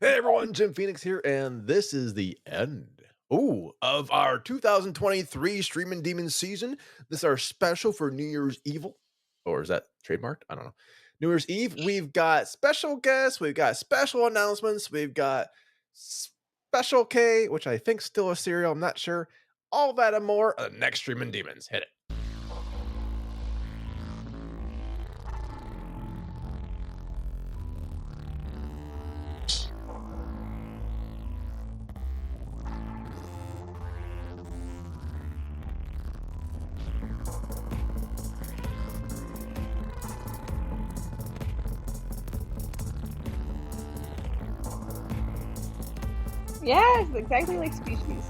Hey everyone, Jim Phoenix here, and this is the end of our 2023 Streamin Demons season. This is our special for New Year's Evil. Or is that trademarked? I don't know. New Year's Eve, we've got special guests, we've got special announcements, we've got Special K, which I think still a cereal, I'm not sure. All that and more on the next Streamin Demons. Hit it. Yes, exactly like Species.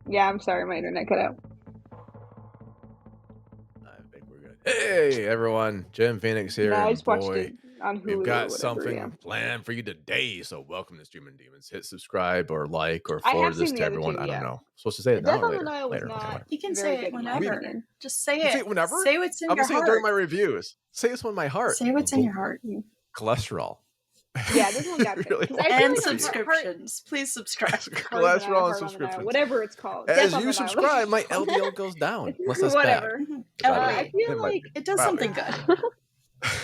Yeah, I'm sorry, my internet cut out. I think we're good. Hey everyone, Jim Phoenix here. No, I And just watched boy, it on Hulu we've or got whatever, something yeah. planned for you today. So welcome to Streamin Demons. Hit subscribe or like or I forward have this seen to the other everyone. two, I don't yeah. know. Supposed to say it The now Death or on the later? Nile was Later. Okay, not whatever. You can very say good it in my whenever. opinion. Just say You it. say it whenever? Say what's in I'm your gonna say it heart. during my reviews. Say this one in my heart. Say what's in your heart. Cholesterol. Yeah, this one got picked. Really 'Cause I feel And like subscriptions. Please subscribe. Cholesterol and subscriptions. Whatever it's called. As Death on you the Nile. subscribe, my LDL goes down. Unless that's Whatever. bad. I feel It might like be. It does Probably. something good.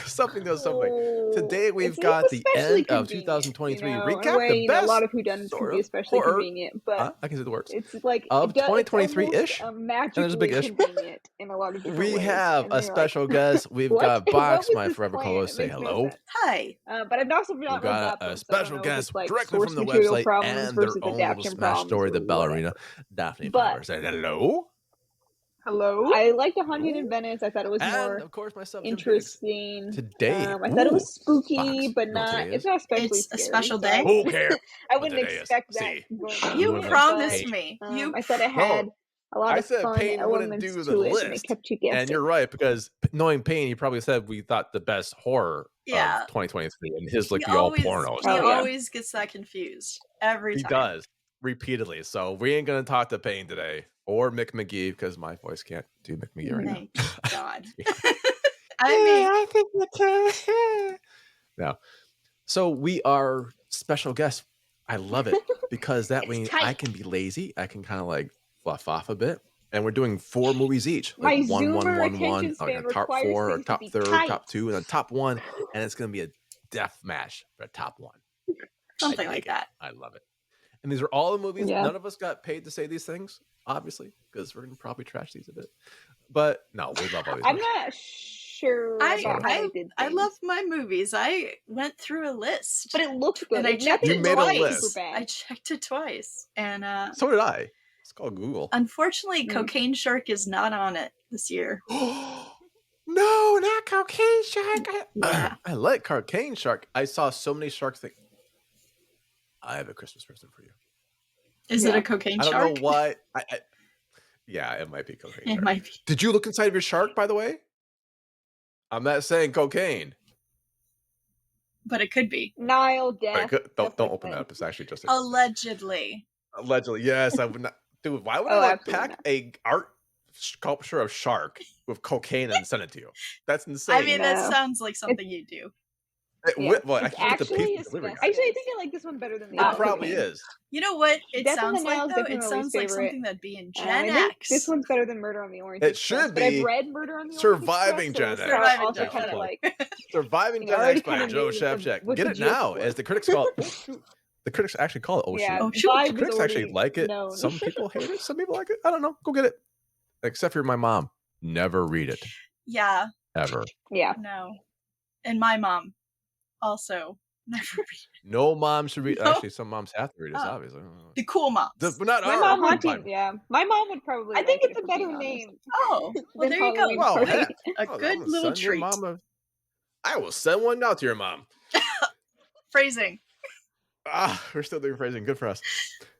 Something does something. Today we've it's got the especially end of convenient, 2023 in a recap. way, The best. a lot of whodunits can be especially convenient, but I can say the words. it's like Of 2023-ish. magically ish. convenient in a lot of different ways. We have a special guest. We've What? got What Box, was my this forever plan? co-host. It Say makes no hello. sense. Hi. But I've also not We've got read a that, so I don't special know if guest it's like directly source from the material website problems and their versus own little adaptation smash problems story, or the ballerina, whatever. Daphne But- Fauber. Say hello. Hello. I liked 100 in Venice. I thought it was And more of course, myself, Jim Phoenix. interesting. Today, I thought it was spooky, Fox. but You know what not. today It's is? not especially It's scary. a special so day. Who cares? I what wouldn't today is? expect that. See, going You into it, promised but, me. I thought it had a lot I of said fun Payne wouldn't elements do to the it, and it list. kept you guessing. And you're right, because knowing Payne, he probably said we thought the best horror Yeah. of 2023, and his like He the all always, pornos. He Oh, yeah. always gets that confused every He time. does repeatedly. So we ain't gonna talk to Payne today or Mick McGee because my voice can't do Mick McGee right Thank God. Yeah. I think you can. No. So we are special guests. I love it because that way I can be lazy. I can kind of like fluff off a bit. And we're doing 4 movies each. My Like one, Zoomer one, attention or span top requires 4 or things to top be 3rd, tight. top 2, and then top 1. And it's gonna be a death match for top 1. Something like that. I love it. And these are all the movies. Yeah. None of us got paid to say these things, obviously, because we're gonna probably trash these a bit. But no, we love all these. I'm movies. not sure about how they did I things. love my movies. I went through a list. But it looked good. And I checked You it made a twice. list. Super bad. I checked it twice. And So did I. It's called Google. unfortunately, Cocaine Shark is not on it this year. No, not Cocaine Shark. Yeah. I like Cocaine Shark. I saw so many shark things. I have a Christmas present for you. Is it a cocaine I shark? don't know why. Yeah, it might be cocaine. It shark. might be. Did you look inside of your shark, by the way? I'm not saying cocaine. But it could be. Nile But death. don't open that up. It's actually just Allegedly. allegedly. Yes, I would not. Dude, why would I like pack a art sculpture of shark with cocaine and send it to you? That's insane. I mean, that sounds like something you do. Well, I It's can get the actually pizza delivery guy. Actually, I think I like this one better than the It other. probably is. You know what it Death on the sounds Nile like, is though? definitely It my sounds least like favorite. something that'd be in I Gen think X. this one's better than Murder on the Orient It Express. should But I've be read Murder on the Surviving Orient Express, Gen so X. I also kind of like Surviving Gen already X by kinda Joe knew Shapchak. what Get the it gist now, was. as the critics call it. Oh, shoot. The critics actually call it. Oh, Yeah, shoot. Oh, shoot. vibe The is critics actually already like it. known. Some people hate it. Some people like it. I don't know. Go get it. Except for my mom. Never read it. Yeah. Ever. Yeah. No. And my mom also never read it. No mom should read. No. Actually, some moms have to read this, Oh. obviously. The cool moms. But not My our mom mom. would, yeah. My mom would probably. I think like it's it, a if we're better being Oh, well, than there you go. Halloween Well, Party. heck. A Oh, good I'm gonna little send your treat. mom I will send one out to your mom. Phrasing. We're still doing phrasing. Good for us.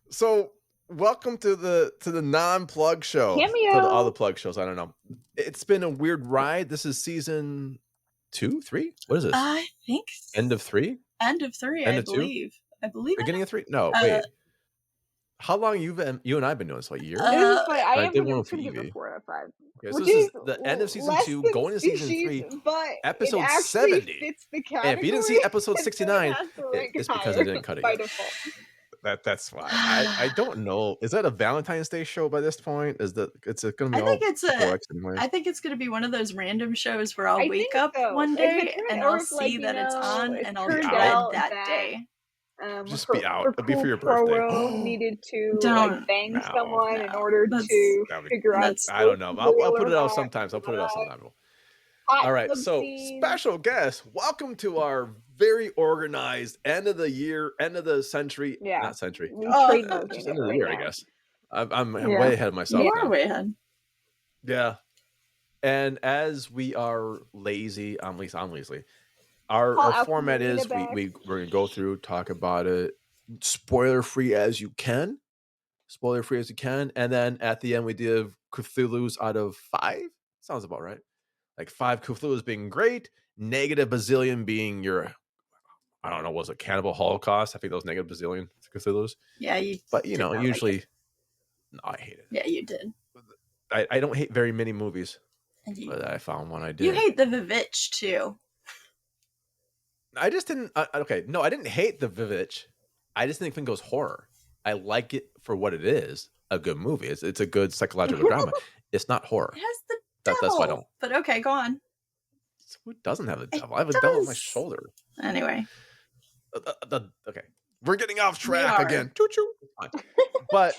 So, welcome to the non-plug show. Cameo. To all the plug shows. I don't know. It's been a weird ride. This is season 2, 3. What is this? I think End of 3? End of 3. End I of 2? believe. I believe. Beginning of 3? No, Uh, wait. How long you and I've been doing this? Like a year? This is funny. I I am did pretty one much for gonna give it Evie. 4 out of 5, Okay, so which this is is the end of season less 2, than going to season Species, 3, but it episode actually 70. fits the And if you didn't category, see episode and so it 69, has to rank it's because I higher didn't cut it by yet. default. That's why. I don't know. Is that a Valentine's Day show by this point? It's going to be I think all it's triple X anyway. I think it's going to be one of those random shows where I'll I wake think up so. one If day it turned and or I'll if, like, see you that it's on know, it and I'll be turned dead out that that day. Just her be out. It'll be for cool your birthday. pro needed to like Don't. bang No. someone in No. order That's to That would- figure out that's I don't know. I'll real put or it out not. sometimes. I'll put it out sometime. Hot All right. tub So scenes. special guest, welcome to our very organized end of the year, end of the century. Yeah. Not century. We Oh, trademarking Just it end of the right year, now. I guess. I'm Yeah. way ahead of myself you now. are way ahead. Yeah. And as we are lazy, at least I'm lazy, our Alpha format Marina is back. we're going to go through, talk about it, spoiler free as you can. Spoiler free as you can. And then at the end, we did Cthulhu's out of 5. Sounds about right. Like 5 Cthulhu's being great, negative bazillion being your, I don't know, was it Cannibal Holocaust? I think those negative bazillion Cthulhu's. Yeah, you. But, you did know, not usually, like it. no, I hate it. Yeah, you did. I don't hate very many movies, And you, but I found one I did. you hate the Vivitch too. I just didn't. Okay, no, I didn't hate the Vivitch. I just didn't think it was horror. I like it for what it is, a good movie. It's a good psychological drama. It's not horror. It has the That's devil. why I don't. But okay, go on. Who doesn't have a It devil? I have a devil on my does. shoulder. Anyway, Okay, we're getting off track are. again. Choo choo. But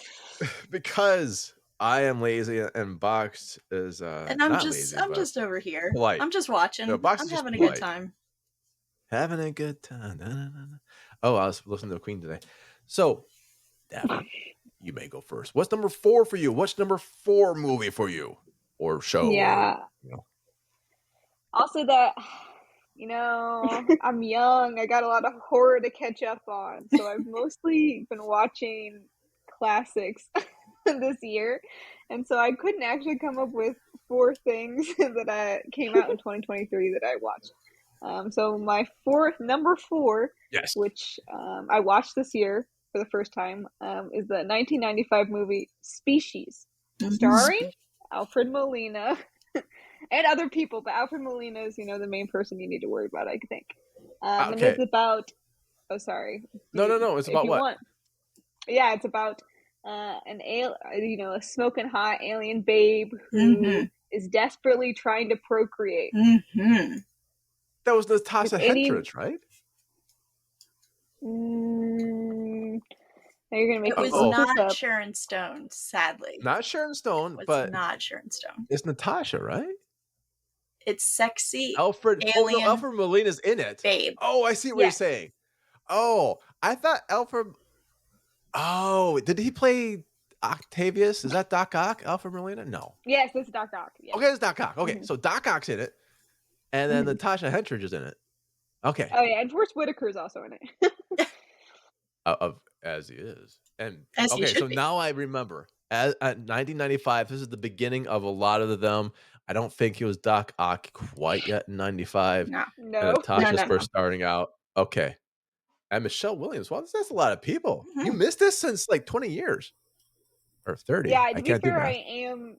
because I am lazy and Box is and I'm not just lazy, I'm but just over here. polite. I'm just watching. No, Box I'm is just having a polite. good time. Having a good time. Na, na, na, na. Oh, I was listening to the Queen today. So, Daphne, you may go first. What's number 4 for you? What's number 4 movie for you? Or show? Yeah. Or, you know. Also that, you know, I'm young. I got a lot of horror to catch up on. So I've mostly been watching classics this year. And so I couldn't actually come up with 4 things that came out in 2023 that I watched. So my number 4, Yes. which I watched this year for the first time, is the 1995 movie Species, starring Alfred Molina and other people, but Alfred Molina is, you know, the main person you need to worry about, I think. And Okay. it's about, oh, sorry. No. It's about what? Yeah, it's about a smoking hot alien babe who is desperately trying to procreate. That was Natasha Henstridge, right? Now you're gonna make It was me look this not up. Sharon Stone, sadly. Not Sharon Stone, It was but not Sharon Stone. it's Natasha, right? It's sexy Alfred. alien Oh no, Alfred Molina's in it. babe. Oh, I see what you're saying. Oh, I thought Alfred. Oh, did he play Octavius? Is that Doc Ock? Alfred Molina? No. Yes, it's Doc Ock. Yes. Okay, it's Doc Ock. Okay, so Doc Ock's in it, and then Natasha Henstridge is in it. Okay. Oh yeah, and Forrest Whitaker's also in it. As he is, and As he okay, should so be. now I remember. At 1995, this is the beginning of a lot of them. I don't think he was Doc Ock quite yet in 95. No. And No. Natasha's No. first starting out. Okay. And Michelle Williams. Well, that's a lot of people. Mhm. You missed this since like 20 years. Or 30. Yeah, I to be can't do fair, math. I am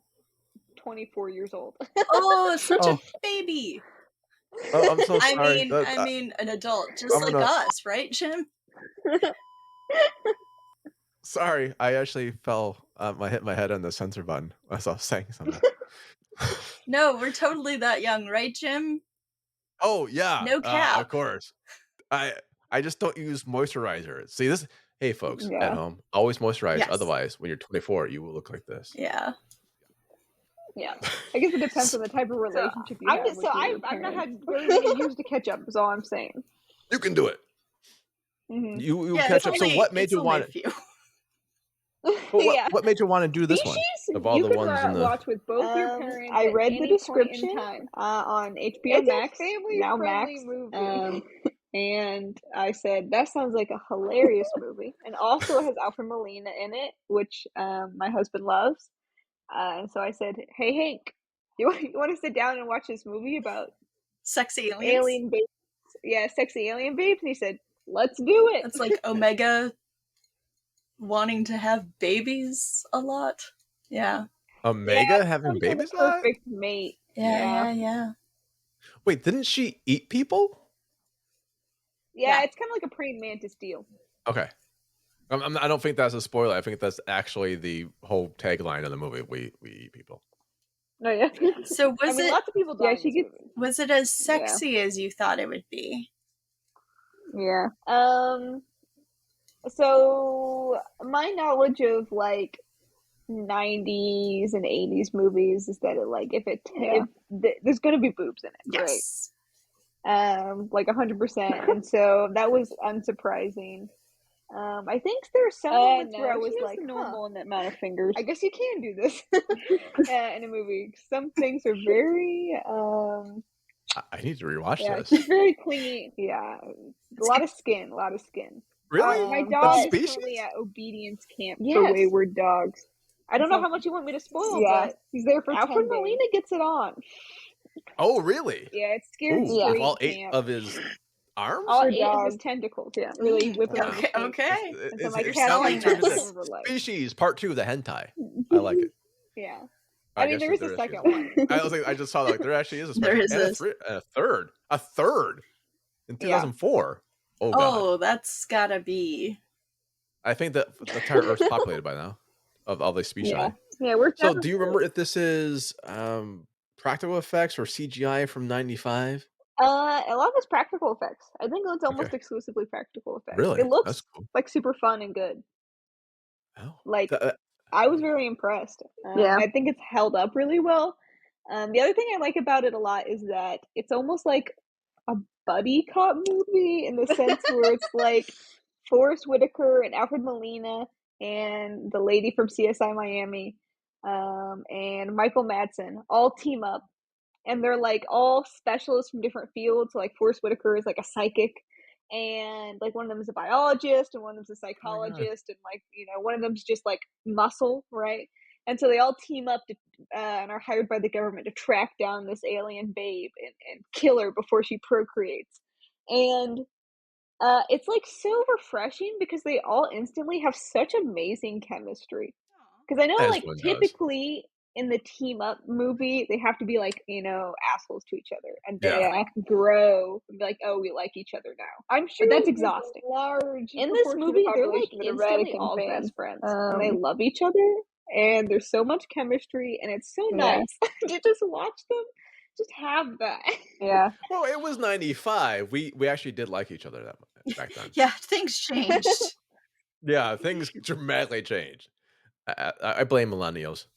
24 years old. Oh, such Oh. a baby. Oh, I'm so I sorry. mean, an adult, just I'm like gonna- us, right, Jim? Sorry, I actually fell. I hit my head on the censor button as I was saying something. No, we're totally that young, right, Jim? Oh yeah, No cap. of course. I just don't use moisturizer. See this? Hey folks Yeah. at home, always moisturize. Yes. Otherwise, when you're 24, you will look like this. Yeah. Yeah, I guess it depends on the type of relationship you have. I've not had very many years to catch up. Is all I'm saying. You can do it. Mm-hmm. You Yeah, catch up. So what made you want it? What made you want to do this one of all you the could ones in the? watch with both your parents. I at read the any description point in time. on HBO It's Max, a now family-friendly Max, movie. and I said that sounds like a hilarious movie, and also has Alfred Molina in it, which my husband loves. And so I said, "Hey Hank, you want to sit down and watch this movie about Sexy aliens? alien babes? Yeah, sexy alien babes." And he said, "Let's do it." That's like Omega wanting to have babies a lot. Yeah. Omega having Sounds like a babies a lot? perfect mate. Yeah. Wait, didn't she eat people? Yeah, it's kind of like a praying mantis deal. Okay. I don't think that's a spoiler. I think that's actually the whole tagline of the movie. We eat people. Oh yeah. So was it? Lots of people die. Yeah, was it as sexy as you thought it would be? Yeah. So my knowledge of like 90s and 80s movies is that there's gonna be boobs in it, yes. Right? Like 100%, and so that was unsurprising. I think there's some moments where I was like, normal amount of fingers. I guess you can do this in a movie. Some things are very I need to rewatch this. She's very clingy. Yeah, a lot of skin. Really? My That's dog is species? currently at obedience camp for wayward dogs. I don't know how much you want me to spoil, but he's there for Alfred 10 days. Molina gets it on. Oh, really? Yeah, it's scared Ooh, straight with all 8 camp. of his arms? All 8 of his tentacles. Yeah, really whipping on his face. Okay. And so my It's cat selling turned into this. Species Part 2, the hentai. I like it. Yeah. I mean, there is a second one. I just saw that. Like, there actually is a There special. is And a third in 2004. Oh, God. Oh, that's gotta be. I think that the entire Earth's populated by now of all these species. Yeah, we're So, do you remember if this is practical effects or CGI from 95? A lot of it's practical effects. I think it's almost exclusively practical effects. Really? It looks That's cool. like super fun and good. Oh. Like, I was very impressed. I think it's held up really well. The other thing I like about it a lot is that it's almost like a buddy cop movie in the sense where it's like Forrest Whitaker and Alfred Molina and the lady from CSI Miami and Michael Madsen all team up. And they're like all specialists from different fields. So like Forrest Whitaker is like a psychic, and like one of them is a biologist, and one of them's a psychologist, and like one of them's just like muscle, right? And so they all team up to, and are hired by the government to track down this alien babe and kill her before she procreates. And it's like so refreshing because they all instantly have such amazing chemistry. Because I know, like, typically in the team up movie, they have to be like, assholes to each other, and they grow and be like, oh, we like each other now. I'm sure that's exhausting. In this movie, they're like instantly all best friends, and they love each other, and there's so much chemistry, and it's so nice to just watch them just have that. Yeah. Well, it was 95. We actually did like each other that much back then. Yeah, things changed. Yeah, things dramatically changed. I blame millennials,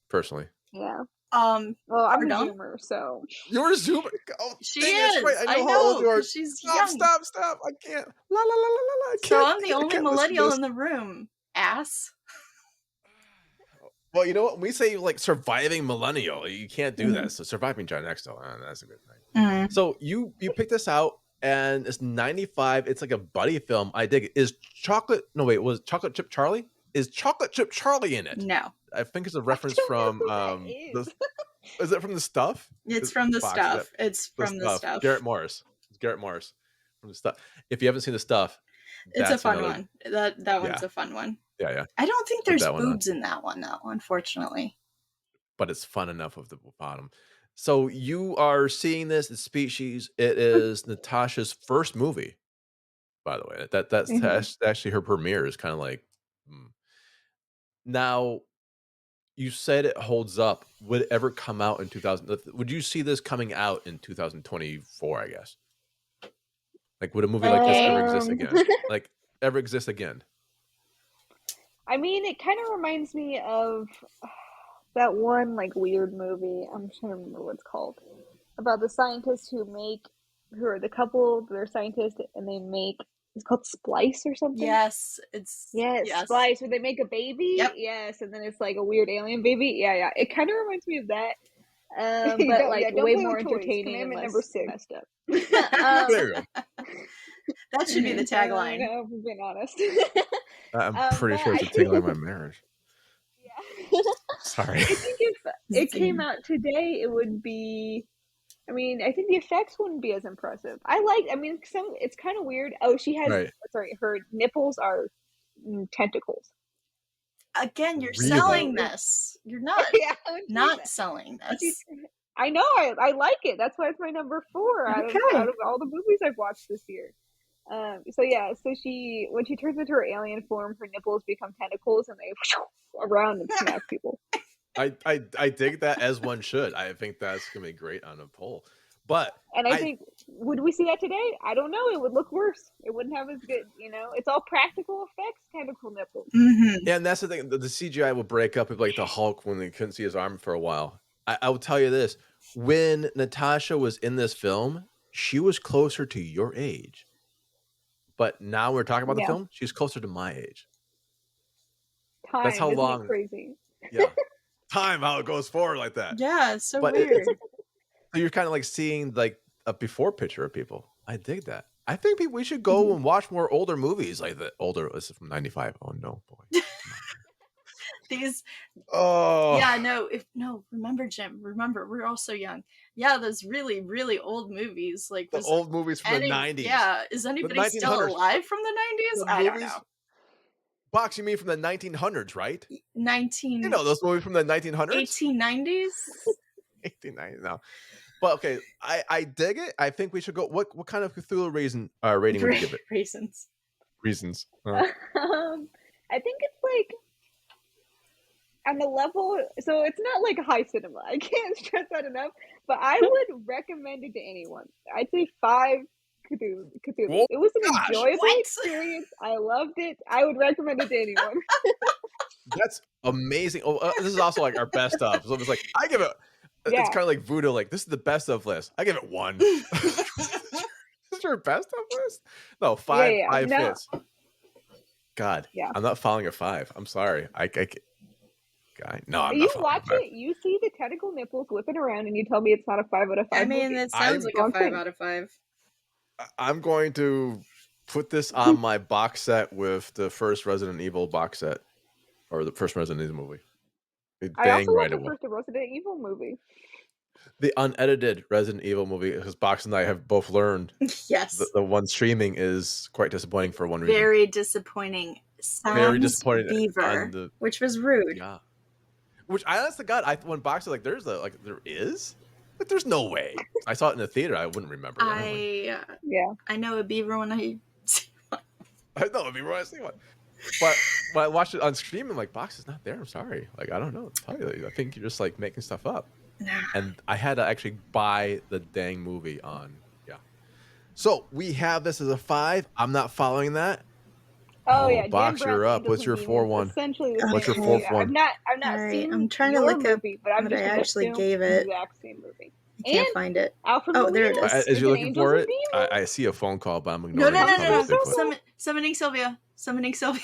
personally. Yeah. Well, I'm a Zoomer, so you're a Zoomer. Oh, she is. Right. I know how old you are. She's young. Stop! I can't. La la la la la. I can't. So I'm the only millennial in the room. Ass. Well, you know what? When we say like surviving millennial, you can't do that. So surviving Gen X, though, that's a good thing. So you picked this out, and it's 95. It's like a buddy film. I dig it. Was Chocolate Chip Charlie? Is Chocolate Chip Charlie in it? No. I think it's a reference from is it from The Stuff? It's from The Stuff. It's from The Stuff. Garrett Morris. It's Garrett Morris from The Stuff. If you haven't seen The Stuff, it's a fun one. That one's a fun one. Yeah. I don't think there's boobs in that one, though, unfortunately. But it's fun enough with the bottom. So you are seeing this. It's Species. It is Natasha's first movie, by the way. That's actually her premiere. Is kind of like. Now, you said it holds up. Would it ever come out in 2000? Would you see this coming out in 2024? I guess. Like, would a movie like this ever exist again? Like, ever exist again? I mean, it kind of reminds me of that one like weird movie. I'm trying to remember what it's called. About the scientists who are the couple. They're scientists, and they make. It's called Splice or something. Yes, Splice, where they make a baby. Yep. Yes, and then it's like a weird alien baby. Yeah. It kind of reminds me of that. But like way more entertaining and less messed up. There you go. That should be the tagline. No, if I'm being honest. I'm pretty sure it's the tagline of my marriage. Yeah. Sorry. I think if it came out today, it would be. I mean, I think the effects wouldn't be as impressive. It's kind of weird. Oh, she has. Sorry, her nipples are tentacles. Again, you're Really? selling this. You're not Yeah, not selling But this. I know I like it. That's why it's my number 4 out Okay. of all the movies I've watched this year. So yeah, so when she turns into her alien form, her nipples become tentacles and they around and smack people. I dig that, as one should. I think that's gonna be great on a poll. But And I think, would we see that today? I don't know. It would look worse. It wouldn't have as good, it's all practical effects, tentacle nipples. Mm-hmm. and that's the thing. The CGI will break up like the Hulk when they couldn't see his arm for a while. I will tell you this: when Natasha was in this film, she was closer to your age. But now we're talking about the Yeah. film. She's closer to my age. Time, That's how isn't long. it crazy? Yeah, time, how it goes forward like that. Yeah, it's so But weird. so you're kind of like seeing like a before picture of people. I dig that. I think we should go and watch more older movies like that. Older, this is from '95. Oh no, boy. These Oh yeah, remember, Jim, we're all so young. Yeah, those really, really old movies. Like the old movies from the '90s. Yeah, is anybody still 1900s. alive from the 90s? I don't know. Box, you mean from the 1900s, right? 19 You know those movies from the 1900s? 1890s? 1890s, no. But okay, I dig it. I think we should go. What kind of Cthulhu rating would you give it? Reasons. I think it's like on the level, so it's not like high cinema. I can't stress that enough. But I would recommend it to anyone. I'd say 5 Cthulhu. Oh, it was an gosh, enjoyable what? experience. I loved it. I would recommend it to anyone. That's amazing. Oh, this is also like our best of. So it's like I give it. Yeah. It's kind of like voodoo. Like this is the best of list. I give it 1. This is your best of list? No, 5. Yeah, 5 no. fits. God, Yeah. I'm not following a 5. I'm sorry. Guy, no, I'm You not. watch it, you see the tentacle nipples whipping around, and you tell me it's not a 5 out of 5. I mean, movie. that sounds like a 5 out of 5. I'm going to put this on my box set with the first Resident Evil box set, or the first Resident Evil movie. I also love the first Resident Evil movie. The unedited Resident Evil movie, because Box and I have both learned Yes. the one streaming is quite disappointing for one reason. Very disappointing. Very disappointing. Beaver, which was rude. Yeah. Which I honestly God, when Box is like, there is? Like, there's no way. I saw it in the theater. I wouldn't remember. I know a beaver when I see one. I know a beaver when I see one. But when I watched it on stream, I'm like, Box is not there. I'm sorry. Like, I don't know. I think you're just like making stuff up. And I had to actually buy the dang movie on. Yeah. So we have this as a 5. I'm not following that. Oh yeah, Box, you're up. What's your 4-1? Essentially, what's your 4-1? I've not seen. I'm trying to look up movie, but I'm what just I actually gave it. Exact same movie. I can't find it. Alfred there it is. As you're looking for it, I see a phone call, but I'm ignoring it. No. Summoning Sylvia. Summoning Sylvia.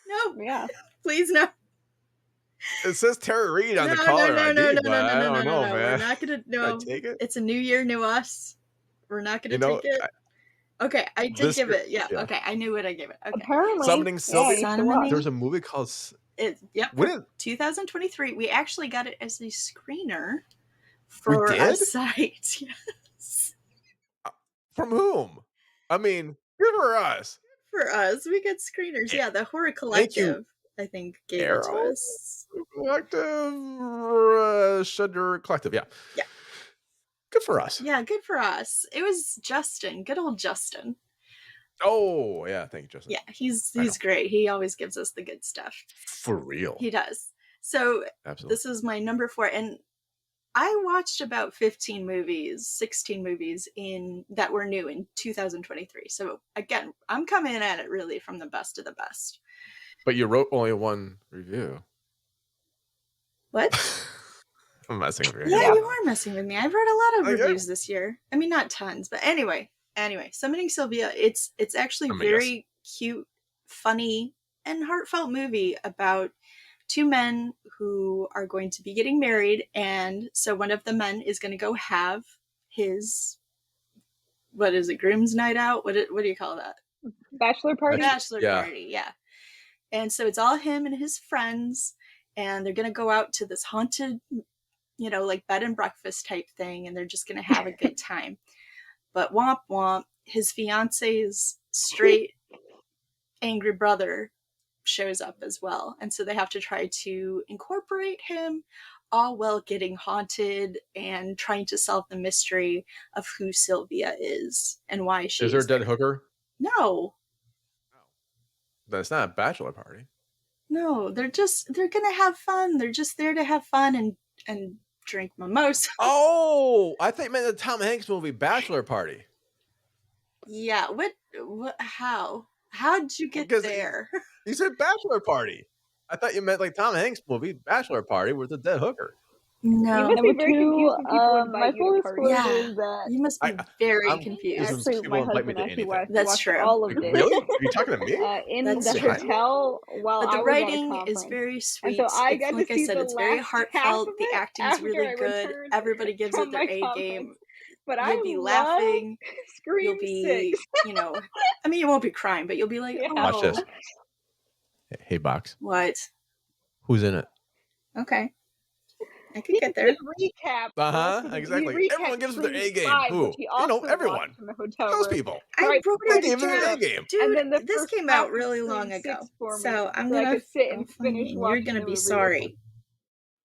No. Yeah. Please no. It says Tara Reid on the caller ID, but I don't know, man. We're not gonna. No. Take it? It's a new year, new us. We're not gonna take it. Okay, I did give it. Yeah. Okay, I knew what I gave it. Okay. Apparently, Summoning Sylvia. Summoning. There's a movie called. Yep. What is 2023? We actually got it as a screener for a site. Yes. From whom? I mean, good for us. For us, we get screeners. Yeah, the Horror Collective, I think, gave it to us. Shudder Collective. Yeah. Yeah. Good for us. Yeah, good for us. It was Justin. Good old Justin. Oh, yeah. Thank you, Justin. Yeah, he's great. He always gives us the good stuff. For real. He does. So This is my number 4. And I watched about 16 movies that were new in 2023. So again, I'm coming at it really from the best of the best. But you wrote only 1 review. What? I'm messing with you. Yeah, you are messing with me. I've read a lot of reviews this year. I mean, not tons, but anyway, Summoning Sylvia, it's actually very cute, funny, and heartfelt movie about 2 men who are going to be getting married, and so one of the men is going to go have his, what is it, groom's night out? What do you call that? Bachelor party? Bachelor party, yeah. And so it's all him and his friends, and they're going to go out to this haunted, like bed and breakfast type thing, and they're just going to have a good time. But womp womp, his fiance is straight angry brother shows up as well. And so they have to try to incorporate him, all while getting haunted and trying to solve the mystery of who Sylvia is and why she is there a dead hooker? No. That's not a bachelor party. No, they're gonna have fun. They're just there to have fun and drink mimosa. Oh, I think meant the Tom Hanks movie Bachelor Party. Yeah, what how did you get there? You said bachelor party. I thought you meant like Tom Hanks movie Bachelor Party with the dead hooker. No. You must be very confused when people invite you to parties. Yeah, that you must be very confused. Actually, my husband actually watched That's true. all of this. Really? Are you talking to me? In That's the true. hotel while But I the was writing at a is very sweet. And so I got like to I see said, the it's very last heartfelt. half of The it acting's after really I good. returned Everybody gives it from their my A conference. game. But You'll be laughing. Scream You'll be, 6. I mean, you won't be crying, but you'll be like, Yeah. oh. Watch this. Hey, Box. What? Who's in it? Okay. I could get there. Recap. Exactly. Everyone gives their A game. Who? You know, everyone. Those people. I wrote They it gave them their A down. game. Dude, this came out really long ago. So I'm going to sit and finish you're going to be sorry.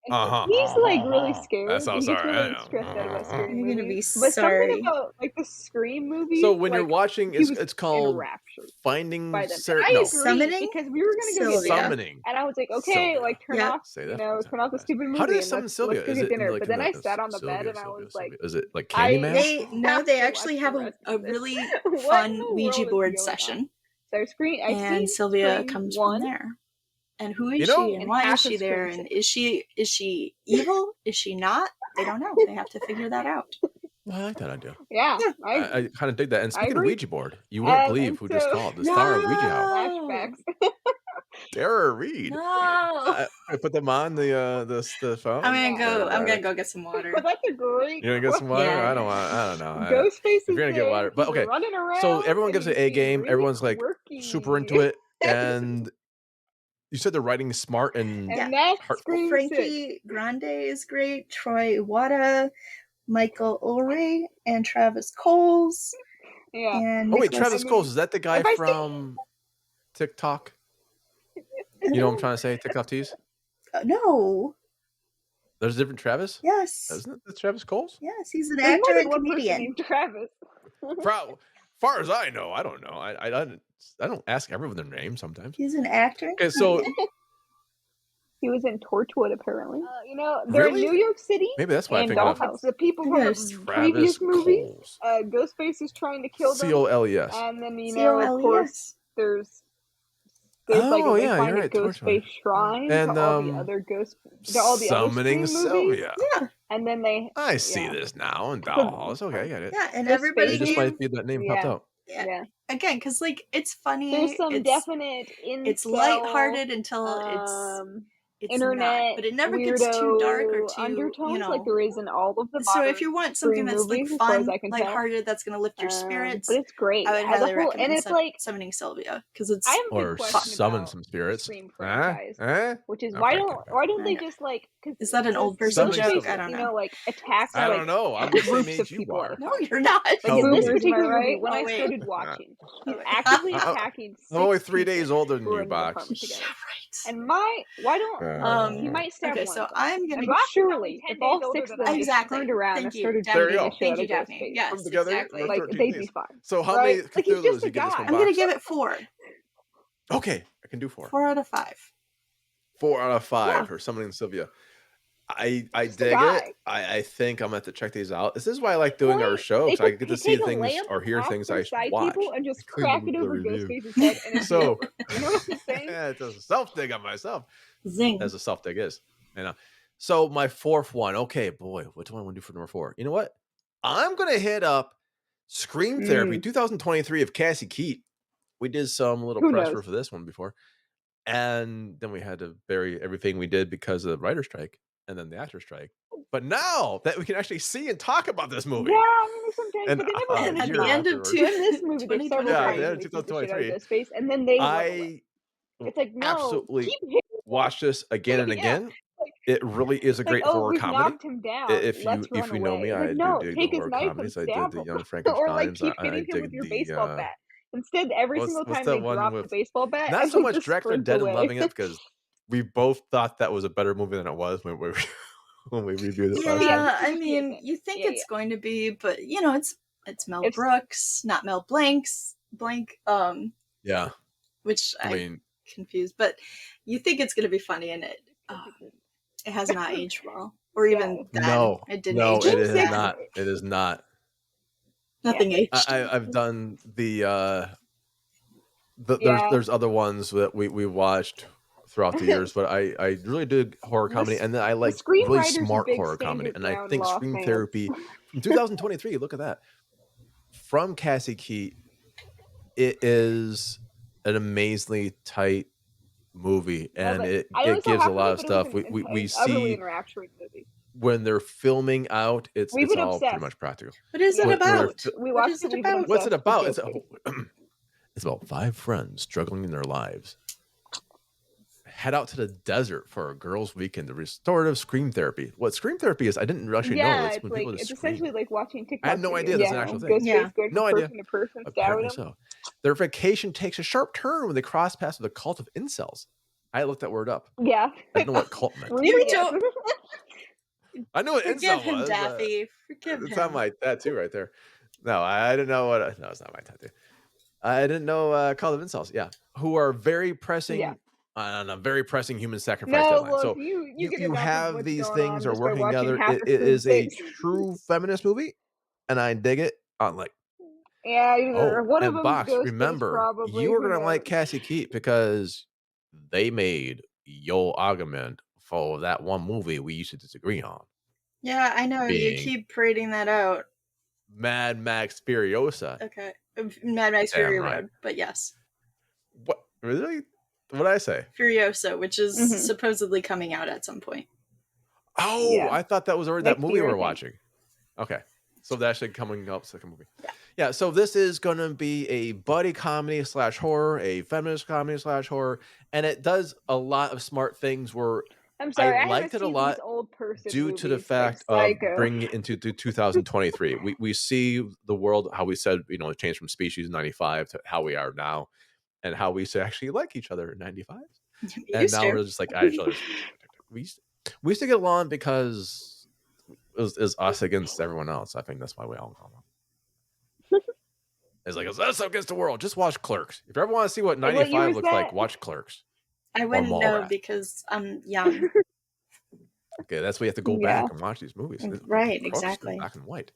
He's like really scared. That sounds He's sorry. really stressed out about scary You're gonna be movies. But sorry. something about like the Scream movie. So when you're watching, it's called enraptured Finding Sarah. I agree, Summoning, because we were gonna go get Summoning, and I was like, okay, Sylvia. like turn off, turn off the stupid movie. How did it and summon let's Sylvia? go Is get it dinner. like but then I sat on the bed and I was like, is it like Candyman? No, they actually have a really fun Ouija board session. So and Sylvia comes from there. And who is she? And why is she there? And is she evil? Is she not? They don't know. They have to figure that out. Well, I like that idea. Yeah, I kind of dig that. And speaking of Ouija board, you won't believe who just called the star of Ouija House. Flashbacks. Tara Reid. No. I put them on the phone. I'm gonna go get some water. But that's a great. You're gonna get some water? Yeah. I don't know. Ghostface if you're gonna get water, but okay. So everyone gives it A game. Everyone's like super into it, and you said the writing is smart and heartful. Frankie Grande is great. Troy Iwata, Michael Ulrey, and Travis Coles. Yeah. And Travis Coles, is that the guy from TikTok? You know what I'm trying to say? TikTok tease? No. There's a different Travis? Yes. Isn't it Travis Coles? Yes, he's an actor and comedian. Travis. Far as I know, I don't know. I don't ask everyone their name sometimes. He's an actor. Okay, so he was in Torchwood apparently. They're in New York City. Maybe that's why I think of the people from the previous movie. Ghostface is trying to kill them. Coles. And then of course there's like they find a Ghostface shrine and to all the other ghosts. All the summoning other Sylvia. Yeah. And then I see this now in Dollhouse. Okay, I get it. Yeah, and everybody just might be that name popped out. Yeah. Again, because like it's funny. There's some definite. It's lighthearted until it's internet, not, but it never gets too dark or too undertones like there is in all of the. So if you want something that's like fun, lighthearted, that's going to lift your spirits, but it's great. I would highly recommend and it's like Summoning Sylvia because it's or summon some spirits. Which is why don't they just like? Is that an old person joke? I don't know. Like attacks. I don't know. I'm the same age you are. No, you're not. Like in this particular movie, when I started watching, he's actively attacking. I'm only 3 days older than you, Box. Yeah, right. And why don't he might stab one. So I'm gonna surely if all 6 of them turned around and started Thank you, Daphne. Yes, exactly. Like they'd be fine. So how many Cthulhu's you give this one? I'm gonna give it 4. Okay, I can do 4. 4 out of 5. 4 out of 5 for Summoning Sylvia. I dig it. I think I'm gonna have to check these out. This is why I like doing our show, because I get to see things or hear things I should watch. And just crack it over Ghostface's head. And so, you know what I'm saying? Yeah, it's a self dig on myself. Zing. As a self dig is. So my 4th one. Okay, boy, what do I want to do for number 4? You know what? I'm gonna hit up Scream Therapy 2023 of Cassie Keat. We did some little press for this one before, and then we had to bury everything we did because of the writer's strike and then the actor's strike. But now that we can actually see and talk about this movie, sometimes and at the end of this movie, there's several times 2023, and then they it's like absolutely watch this again and again. It really is a great horror comedy. If you know me, I do dig the horror comedies. I did the Young Frankensteins. Or like keep hitting him with your baseball bat. Instead, every single What's time that they one drop the with baseball bat, not I so like much just Dracula sprint Dead and away. loving it because we both thought that was a better movie than it was when we when we reviewed it last time. Yeah, I mean, you think it's going to be, but you know, it's Mel Brooks, not Mel Blanc's blank. Yeah, which I mean, confused, but you think it's going to be funny, and it has not aged well, or even then, no, it didn't no, age. it is not. It is not. Nothing aged. I've done there's other ones that we watched throughout the years, but I really did horror comedy, and then I like really smart horror comedy, and I think Scream Therapy from 2023. Look at that, from Cassie Key. It is an amazingly tight movie, and it gives a lot of stuff. We see when they're filming out, it's all pretty much practical. What is it about? What is it about? What's it about? It's about 5 friends struggling in their lives. Head out to the desert for a girls' weekend, the restorative scream therapy. What scream therapy is, I didn't actually know. It's when people just scream. Essentially like watching TikTok. I had no idea that's an actual thing. No idea. Apparently so. Their vacation takes a sharp turn when they cross paths with a cult of incels. I looked that word up. Yeah. I didn't know what cult meant. You don't. I knew what incel him, was. Daffy. Forgive him. It's on my tattoo right there. No, I didn't know what. No, it's not my tattoo. I didn't know cult of incels. Yeah, who are very pressing on a very pressing human sacrifice deadline. So you have these things are working together. It is a true feminist movie, and I dig it. On like, one of them. Box, remember, you are gonna like Cassie Keat because they made Yo Argument for that one movie we used to disagree on. Yeah, I know. You keep parading that out. Mad Max Furiosa. Okay. Mad Max Fury Road, but yes. What? Really? What did I say? Furiosa, which is supposedly coming out at some point. Oh, yeah. I thought that was already that movie we were watching. Okay. So that's actually coming up, second movie. Yeah, so this is going to be a buddy comedy / horror, a feminist comedy / horror, and it does a lot of smart things where I'm sorry, I liked it a lot due to the fact of bringing it into 2023. We see the world, how we said, you know, it changed from species in 95 to how we are now, and how we used to actually like each other in 95. And now we're just like at each other. We used to get along because it was us against everyone else. I think that's why we all got along. It's like, it's us against the world. Just watch Clerks. If you ever want to see what 95 looks like, watch Clerks. I wouldn't know because I'm young. Okay, that's why you have to go back and watch these movies. Right, exactly. Black and white.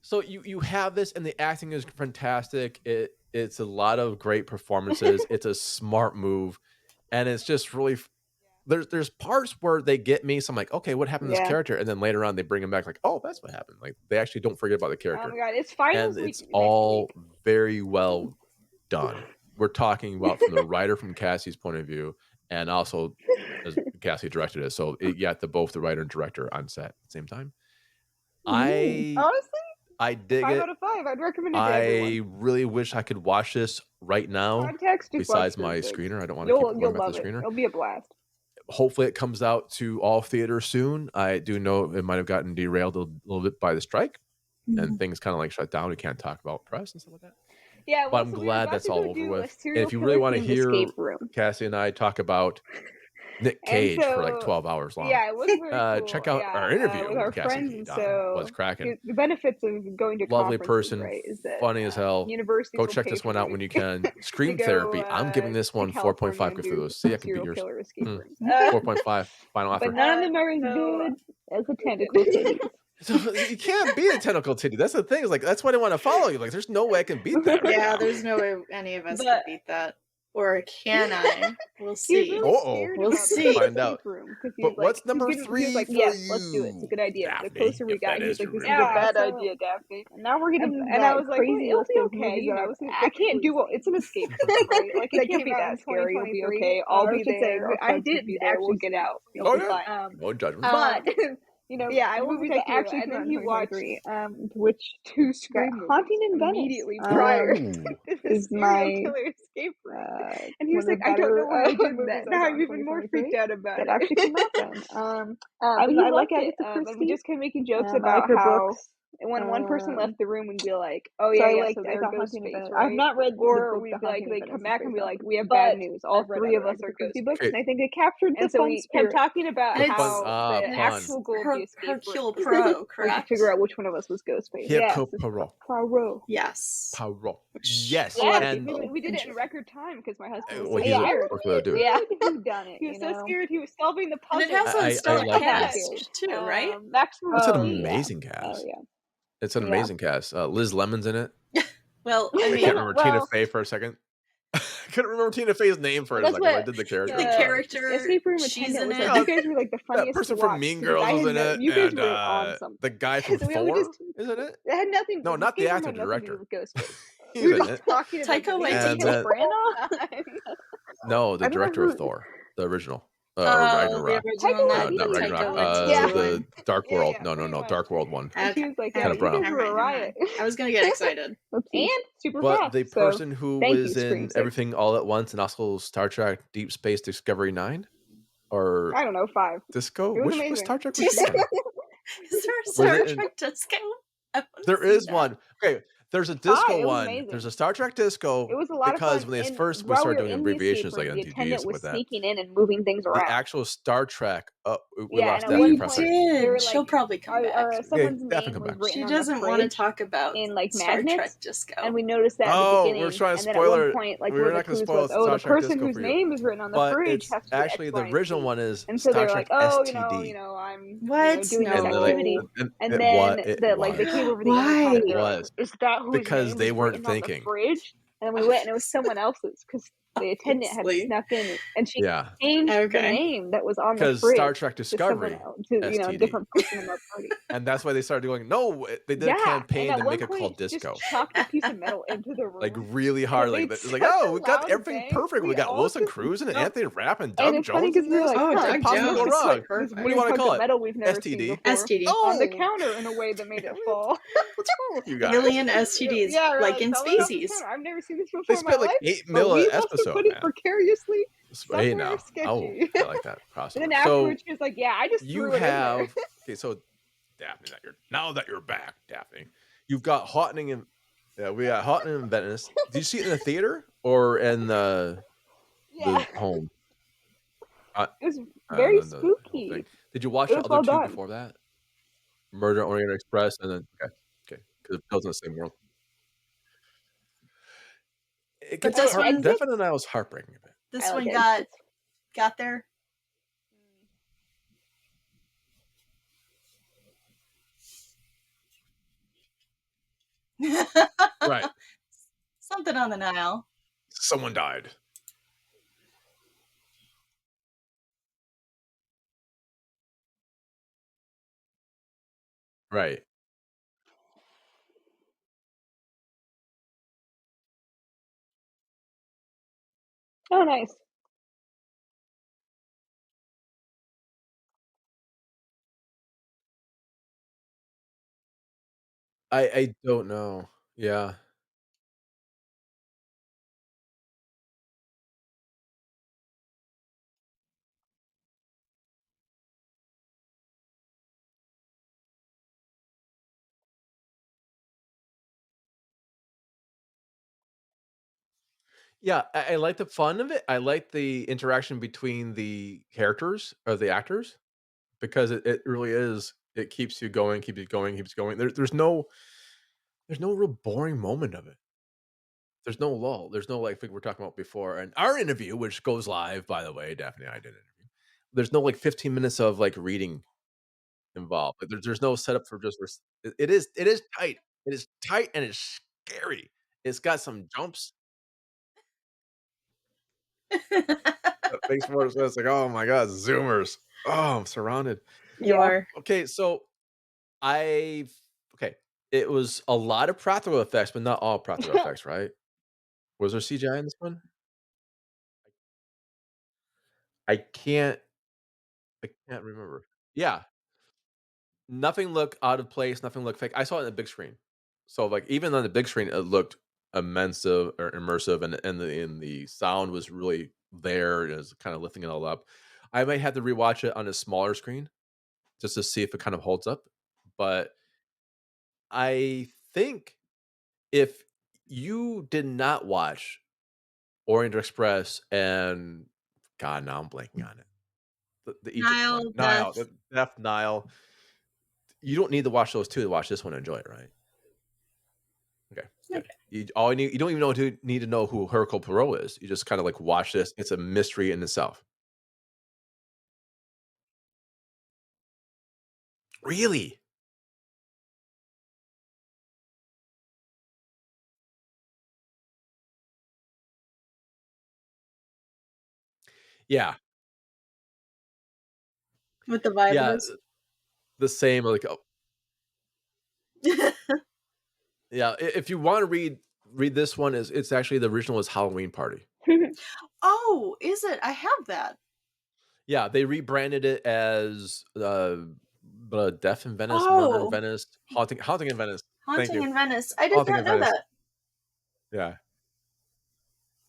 So you have this, and the acting is fantastic. It's a lot of great performances. It's a smart move, and it's just really there's parts where they get me. So I'm like, okay, what happened to this character? And then later on, they bring him back. Like, oh, that's what happened. Like they actually don't forget about the character. Oh my god, it's fine. And it's all very well done. We're talking about from the writer, from Cassie's point of view, and also as Cassie directed it. So you got both the writer and director on set at the same time. Honestly, I dig 5 it. out of 5. I'd recommend it to everyone. I really wish I could watch this right now. Besides my screener, I don't want to keep going about the screener. It'll be a blast. Hopefully, it comes out to all theaters soon. I do know it might have gotten derailed a little bit by the strike, and things kind of like shut down. We can't talk about press and stuff like that. Yeah, but I'm glad that's all over with. And if you really want to hear Cassie and I talk about Nick Cage for like 12 hours long, it was very cool. Check out our interview with our friends. What's cracking? The benefits of going to lovely person, right, is that, funny as hell. Go check this one out when you can. Scream Therapy. I'm giving this one 4.5 for those. See, I can beat yours. 4.5 final offer. But none of them are as good as a tentacle titty. So you can't beat a tentacle titty. That's the thing. Is like that's why they want to follow you. Like, there's no way I can beat that. Right now. There's no way any of us can beat that. Or can I? We'll see. Really we'll see. Find out. But what's number 3 like, for yes, you? Let's do it. It's a good idea. Daphne, the closer we got, he's like, this is a bad idea, Daphne. And now we're getting and I was like, it'll be okay. You know, I can't do well. It's an escape room, right? Like, it can't be that scary. It'll be okay. I'll be there. I did actually get out. Oh, yeah. No judgment. But... You know, I will be actually, and then he watched which 2 Scream Haunting in Venice immediately prior to this serial killer escape room, and he was like, "I don't know what I did with that." Now I'm even more freaked out about it. That actually came out then. I like it, and we just kept making jokes about how when one person left the room, we'd be like, "Oh So yeah, so I they're thought Haunting Ghostface, of Venice. right?" I've not read or the book, we'd The be like, Haunting of they Venice come is back and based be off like, of. "We have But bad news. All I've read 3 of other us are Agatha Christie books, Ghostface." and I think it captured And the so fun we kept spirit. talking about And it's- how the and it's actual goal of the escape Hercule room Poirot, was to correct? figure out which one of us was Ghostface. Yes, Hercule it's Poirot. Poirot. Yes. Poirot. Which Yes, a lot of and people we did it in enjoy. record time because my husband was well, so he's a scared. workload dude. Yeah, Who's done it? he was You so know? scared. He was solving the And puzzle. it has a I stellar like that. cast too, right? Maximum It's an Oh, amazing yeah. cast. Oh, yeah. It's an Yeah. amazing cast. Liz Lemon's in it. Well, I I mean, can't remember Tina well- Fey for a second. I couldn't remember Tina Fey's name for a That's second. I what did the character. the I'm sorry. character, Escape Room she's attendant in was it. like, you guys were like the funniest That person to from watch. Mean The Girls guy was had in no- it. You guys and, were on something. the guy from So we Thor, just- isn't it? It had nothing. No, not the Escape Room actor, had nothing to director. do with Ghostface. He's We were in just it. talking about Taika Denise And Waititi. then- Branagh. No, the I don't director of remember- Thor, the original. Or Oh, Ragnarok. the original, Taika Not Waititi. Ragnarok. Taika Waititi The one. Dark Yeah, World. yeah, No, pretty much. Dark World one. And she Okay. was like, Kinda yeah, you brown. guys were a riot. I was gonna get excited. And super But fast. the so person who thank was you, in Scream Six. Everything All at Once and also Star Trek Deep Space Discovery 9? Or I don't know, 5. Disco? It was Which amazing. Star Trek was she in? Is there a Was Star it in- Trek disco? I wanna There see is that. one. Okay, there's a It disco was one. amazing. There's a Star Trek disco. It was a lot because of fun. when they and first we while started were doing in the escape abbreviations like room, on the TVs attendant was with that. sneaking in and moving things The around. actual Star Trek. We Yeah, lost and at Daphne one for a point, second. they were She'll like, probably come back. someone's Daphne name come was back. written She on the doesn't want to fridge talk about in like Star magnets, Trek disco. and we noticed that at the Oh, beginning. we're trying to and then spoil at one it. point, like We're one of not the gonna clues spoil was, Star the Trek person Disco whose for you. name is written on the But fridge it's has to be actually X, the Y, and original Z. one is And so Star they're Trek like, oh, STD. I'm What? doing No. this activity. And it then was. they came over the Why? intercom and It they're like, was. is that whose Because name they was weren't written on thinking. the fridge? And then we went and it was someone else's because the attendant had Obviously. snuck in and she Yeah. changed the Okay. name that was on the Because fridge Star Trek to someone Discovery. else, to a STD. different person in our party. And that's why they started going, no, they did a Yeah, campaign and to at one make it point, called she disco. just chucked a piece of metal into the room. Like really hard. And Like they it's like, such oh, a we got loud everything bang. perfect. We We got all Wilson just Cruz and jumped. Anthony Rapp and And Doug it's funny Jones. because in we were this? like, Oh, huh, Doug this Possibly Jones. go looks wrong. like this What do you weird wanna hunk call of it? metal we've never STD? seen before STD. on the Oh. counter in a way that made it fall. What's wrong with you guys? Alien STDs, Yeah, we're like in "Tell me about the species. counter. I've never seen this before They in my spent like life. 8 But mil we an must have episode, put it man. precariously Hey somewhere now. Oh, sketchy. I like that And crossover. then So afterwards, she was like, "Yeah, I just you threw it in there." have okay. So Daphne, now that you're back, Daphne, you've got Haunting in we got Haunting in Venice. Did you see it in the theater or in the Yeah, home? it was very The whole spooky. thing. Did you watch It the was other well two done. before that? Murder on Orient Express, and then okay, because it was in the same world. It But gets this one- Devin and I was heartbreaking a bit. This I like one it. got there. Right. Something on the Nile. Someone died. Right. Oh, nice. I don't know. Yeah. Yeah, I like the fun of it. I like the interaction between the characters or the actors because it really is it keeps you going, keeps you going, keeps going. There's no real boring moment of it. There's no lull. There's no like we're talking about before. And our interview, which goes live, by the way, Daphne and I did an interview. There's no like 15 minutes of like reading involved. Like there's no setup for just it is tight. It is tight and it's scary. It's got some jumps. That makes more sense. Like, oh my god, zoomers. Oh, I'm surrounded. You Yeah. are. Okay, so okay. It was a lot of practical effects, but not all practical effects, right? Was there CGI in this one? I can't I can't remember. Yeah. Nothing looked out of place, nothing looked fake. I saw it in the big screen. So, like, even on the big screen, it looked immense or immersive, and the sound was really there. It was kind of lifting it all up. I might have to rewatch it on a smaller screen just to see if it kind of holds up. But I think if you did not watch Orient Express and God, now I'm blanking on it. The Egypt one. Nile, Nile, Death. Death Nile. You don't need to watch those two to watch this one and enjoy it, right? Okay, good. You don't even need to know who Hercule Poirot is. You just kind of like watch this. It's a mystery in itself. Really? Yeah. With the violinist. The same like yeah, if you want to read this one, it's actually the original is Halloween Party. Oh, is it? I have that. Yeah, they rebranded it as Death in Venice, Murder in Venice, Haunting in Venice. Haunting in Venice. I did not know that. Yeah.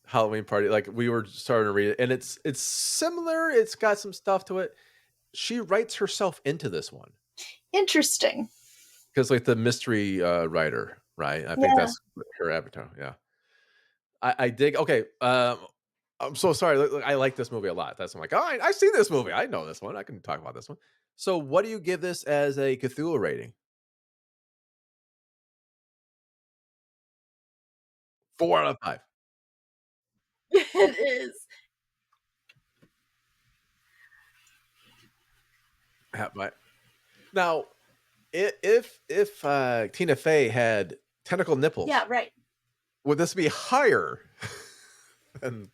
Halloween Party. Like we were starting to read it, and it's similar. It's got some stuff to it. She writes herself into this one. Interesting. Because like the mystery writer, right? I think that's her avatar. Yeah. I dig. Okay. I'm so sorry. Look, I like this movie a lot. I'm like, oh, I've seen this movie. I know this one. I can talk about this one. So what do you give this as a Cthulhu rating? 4 out of 5. It is. Now, if Tina Fey had tentacle nipples, yeah, right, would this be higher than?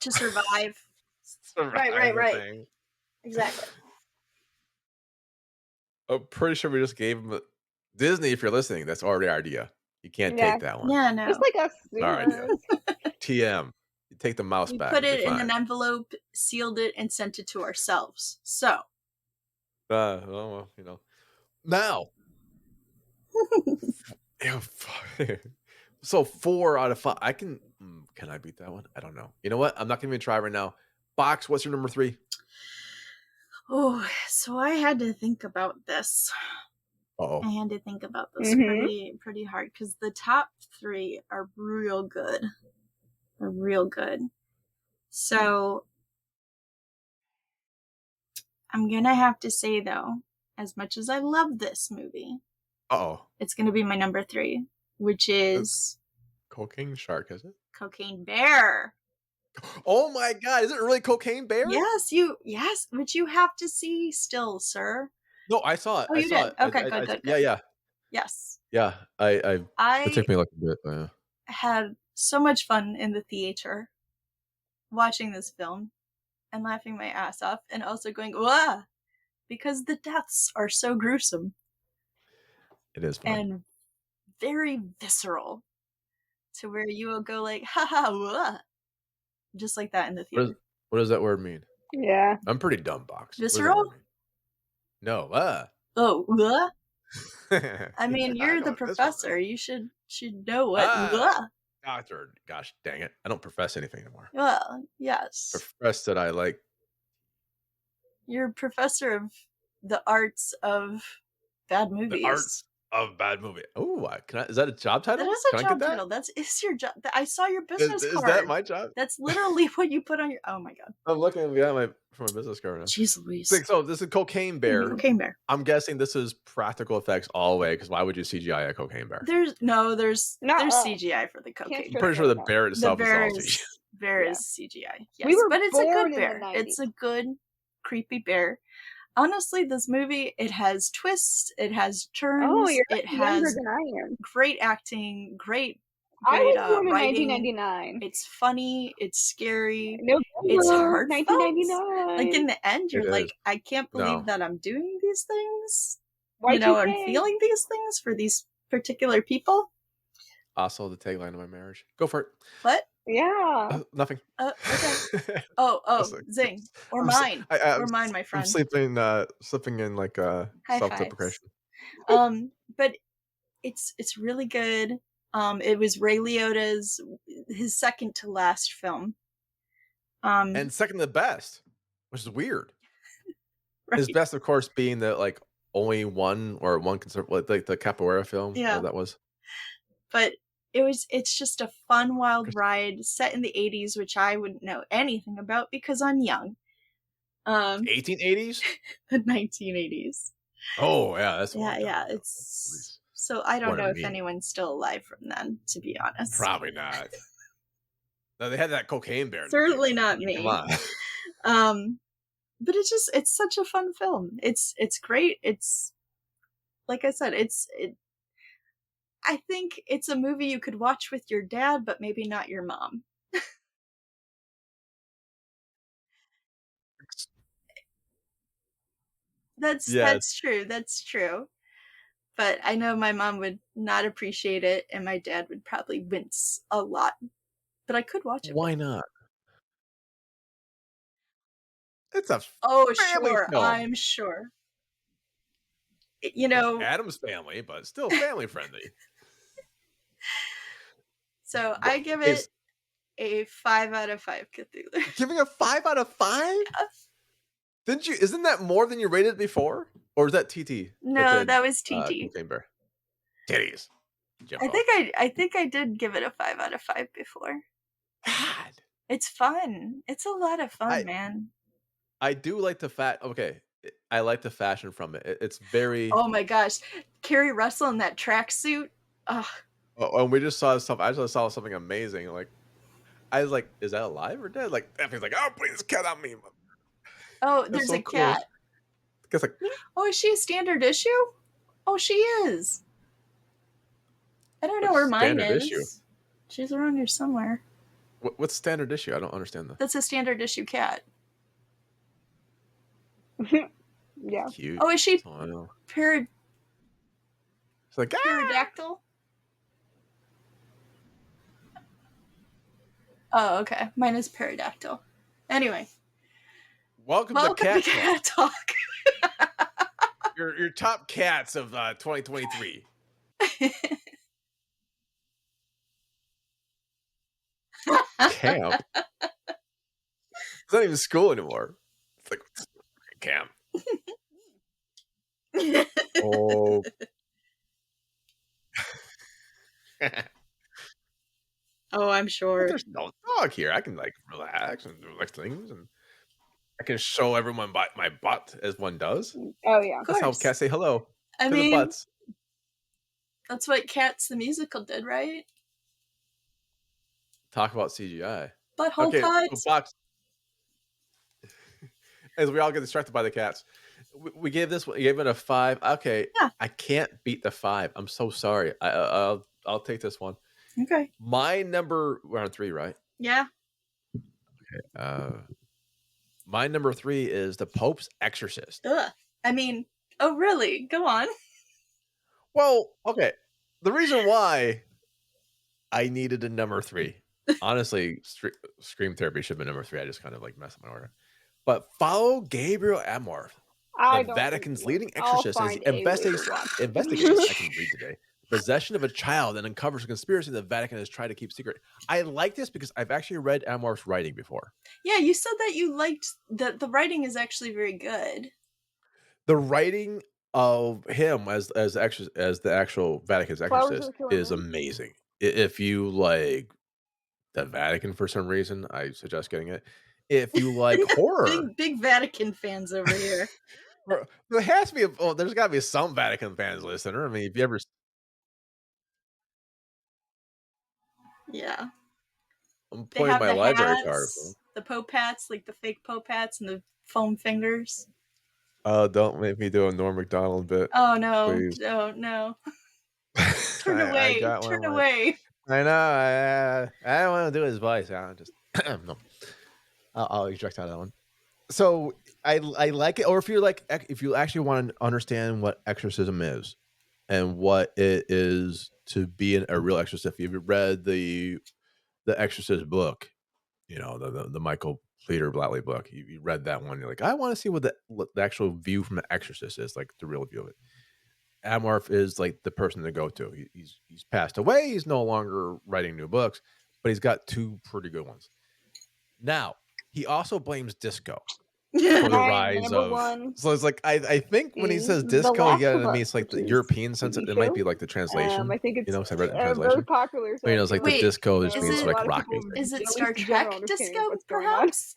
To survive. Right. Exactly. I'm pretty sure we just gave him Disney. If you're listening, that's already our idea. You can't take that one. Yeah, no. Just like us. Our idea. TM. You take the mouse back. Put it in an envelope, sealed it, and sent it to ourselves. So. Well, now. So 4 out of 5. Can I beat that one? I don't know. You know what? I'm not gonna even try right now. Box, what's your number 3? Oh, so I had to think about this. Uh-oh. I had to think about this pretty hard because the top 3 are real good. They're real good. So I'm gonna have to say though, as much as I love this movie, it's gonna be my number 3, which is Cocaine Shark, is it? Cocaine Bear. Oh my God! Is it really Cocaine Bear? Yes, but you have to see still, sir. No, I saw it. Oh, you did? Okay, good. Yeah. Yes. Yeah, it took me like a bit. But had so much fun in the theater watching this film and laughing my ass off, and also going "Wah!" because the deaths are so gruesome. It is fun and very visceral, to where you will go like "Ha ha!" Wah! Just like that in the theater. What does that word mean? Yeah, I'm pretty dumb, Box. Visceral? No. Oh, what? I mean, you're the professor. You should know what. Doctor, gosh dang it! I don't profess anything anymore. Well, yes. Profess that I like. You're professor of the arts of bad movies. The arts of bad movie. Oh, is that a job title? That is a job title. Is your job. I saw your business card. Is that my job? That's literally what you put on your. Oh my God! I'm looking behind for my business card now. Jeez Louise. So this is Cocaine Bear. Cocaine Bear. I'm guessing this is practical effects all the way, because why would you CGI a Cocaine Bear? There's CGI for the cocaine. I'm pretty sure the bear itself is all CGI. Bear is CGI. Yes, but it's a good bear. It's a good creepy bear. Honestly, this movie, it has twists, it has turns, it has than I am. Great acting, great I was born in writing. 1999. It's funny, it's scary, November, it's heartfelt. 1999. Like in the end, you're like, I can't believe that I'm doing these things. And feeling these things for these particular people. Also, the tagline of my marriage. Go for it. What? Yeah. Nothing. Okay. Oh, zing. Or mine. Or mine, my friend. I'm slipping in like self-deprecation. But it's really good. It was Ray Liotta's his second to last film. And second to best, which is weird. Right. His best, of course, being the like only one like the Capoeira film. Yeah, that was. But it's just a fun, wild ride set in the 80s, which I wouldn't know anything about because I'm young. 1880s? The 1980s. Oh yeah, that's yeah. It's so I don't know if anyone's still alive from then, to be honest. Probably not. No, they had that cocaine bear. Certainly not me. Come on. But it's such a fun film. It's great. It's like I said, I think it's a movie you could watch with your dad, but maybe not your mom. That's true. That's true. But I know my mom would not appreciate it, and my dad would probably wince a lot. But I could watch it. Why not? It's a family sure, film. I'm sure. You know, Adam's family, but still family friendly. So I give it a 5 out of 5 Cthulhu. Giving a 5 out of 5? Didn't you? Isn't that more than you rated it before, or is that TT? No, that was TT. Bear. Titties. I think I did give it a 5 out of 5 before. God, it's fun. It's a lot of fun, man. I do like the Okay, I like the fashion from it. It's very. Oh my gosh, Carrie Russell in that tracksuit. Ugh. Oh, and we just saw stuff. I just saw something amazing. Like, I was like, "Is that alive or dead?" Like, Daphne's like, "Oh, please, cat on me." Oh, there's a cat. It's like, oh, is she a standard issue? Oh, she is. I don't know where mine is. Issue? She's around here somewhere. What's standard issue? I don't understand that. That's a standard issue cat. Yeah. Cute. Oh, is she It's like pterodactyl? Oh, okay. Mine is pterodactyl. Anyway. Welcome to Cat Talk. your top cats of 2023. Camp. It's not even school anymore. It's like camp. Oh. Oh, I'm sure. But there's no dog here. I can like relax and do like things, and I can show everyone my butt as one does. Oh yeah, that's how cats say hello. I to mean, the butts. That's what Cats the musical did, right? Talk about CGI. Butthole cuts. So Box. As we all get distracted by the cats, we gave this one. We gave it a 5. Okay, yeah. I can't beat the 5. I'm so sorry. I'll take this one. Okay. My number, we're on 3, right? Yeah. Okay. My number 3 is The Pope's Exorcist. Ugh. I mean, oh really? Go on. Well, okay. The reason why I needed a number 3, honestly, Scream Therapy should have been number 3. I just kind of like messed up my order. But follow Gabriel Amorth, the Vatican's leading exorcist, as he investigates. I can read today. Possession of a child and uncovers a conspiracy the Vatican has tried to keep secret. I like this because I've actually read Amorth's writing before. Yeah, you said that you liked the writing is actually very good. The writing of him as the actual Vatican's exorcist is amazing. If you like the Vatican for some reason, I suggest getting it. If you like horror, big Vatican fans over here. There has to be. There's got to be some Vatican fans listener. I mean, if you ever. Yeah. I'm pointing my library card. The Pope hats, like the fake Pope hats and the foam fingers. Don't make me do a Norm Macdonald bit. Oh no! Please. No. Turn away! Turn away! I know. I don't want to do his voice. I just no. I'll eject out of that one. So I like it. Or if you actually want to understand what exorcism is and what it is to be a real exorcist, if you've read the Exorcist book, you know, the Michael Peter Blatley book, you read that one, you're like, I want to see what the actual view from the Exorcist is, like the real view of it. Amorth is like the person to go to. He's passed away. He's no longer writing new books, but he's got 2 pretty good ones. Now, he also blames disco for the rise of. So it's like I think when he says disco, he means like the European sense. It might be like the translation. I think it's so I read it in very translation. popular. So It's like the disco just means like rock music. Is it Star Trek disco, perhaps?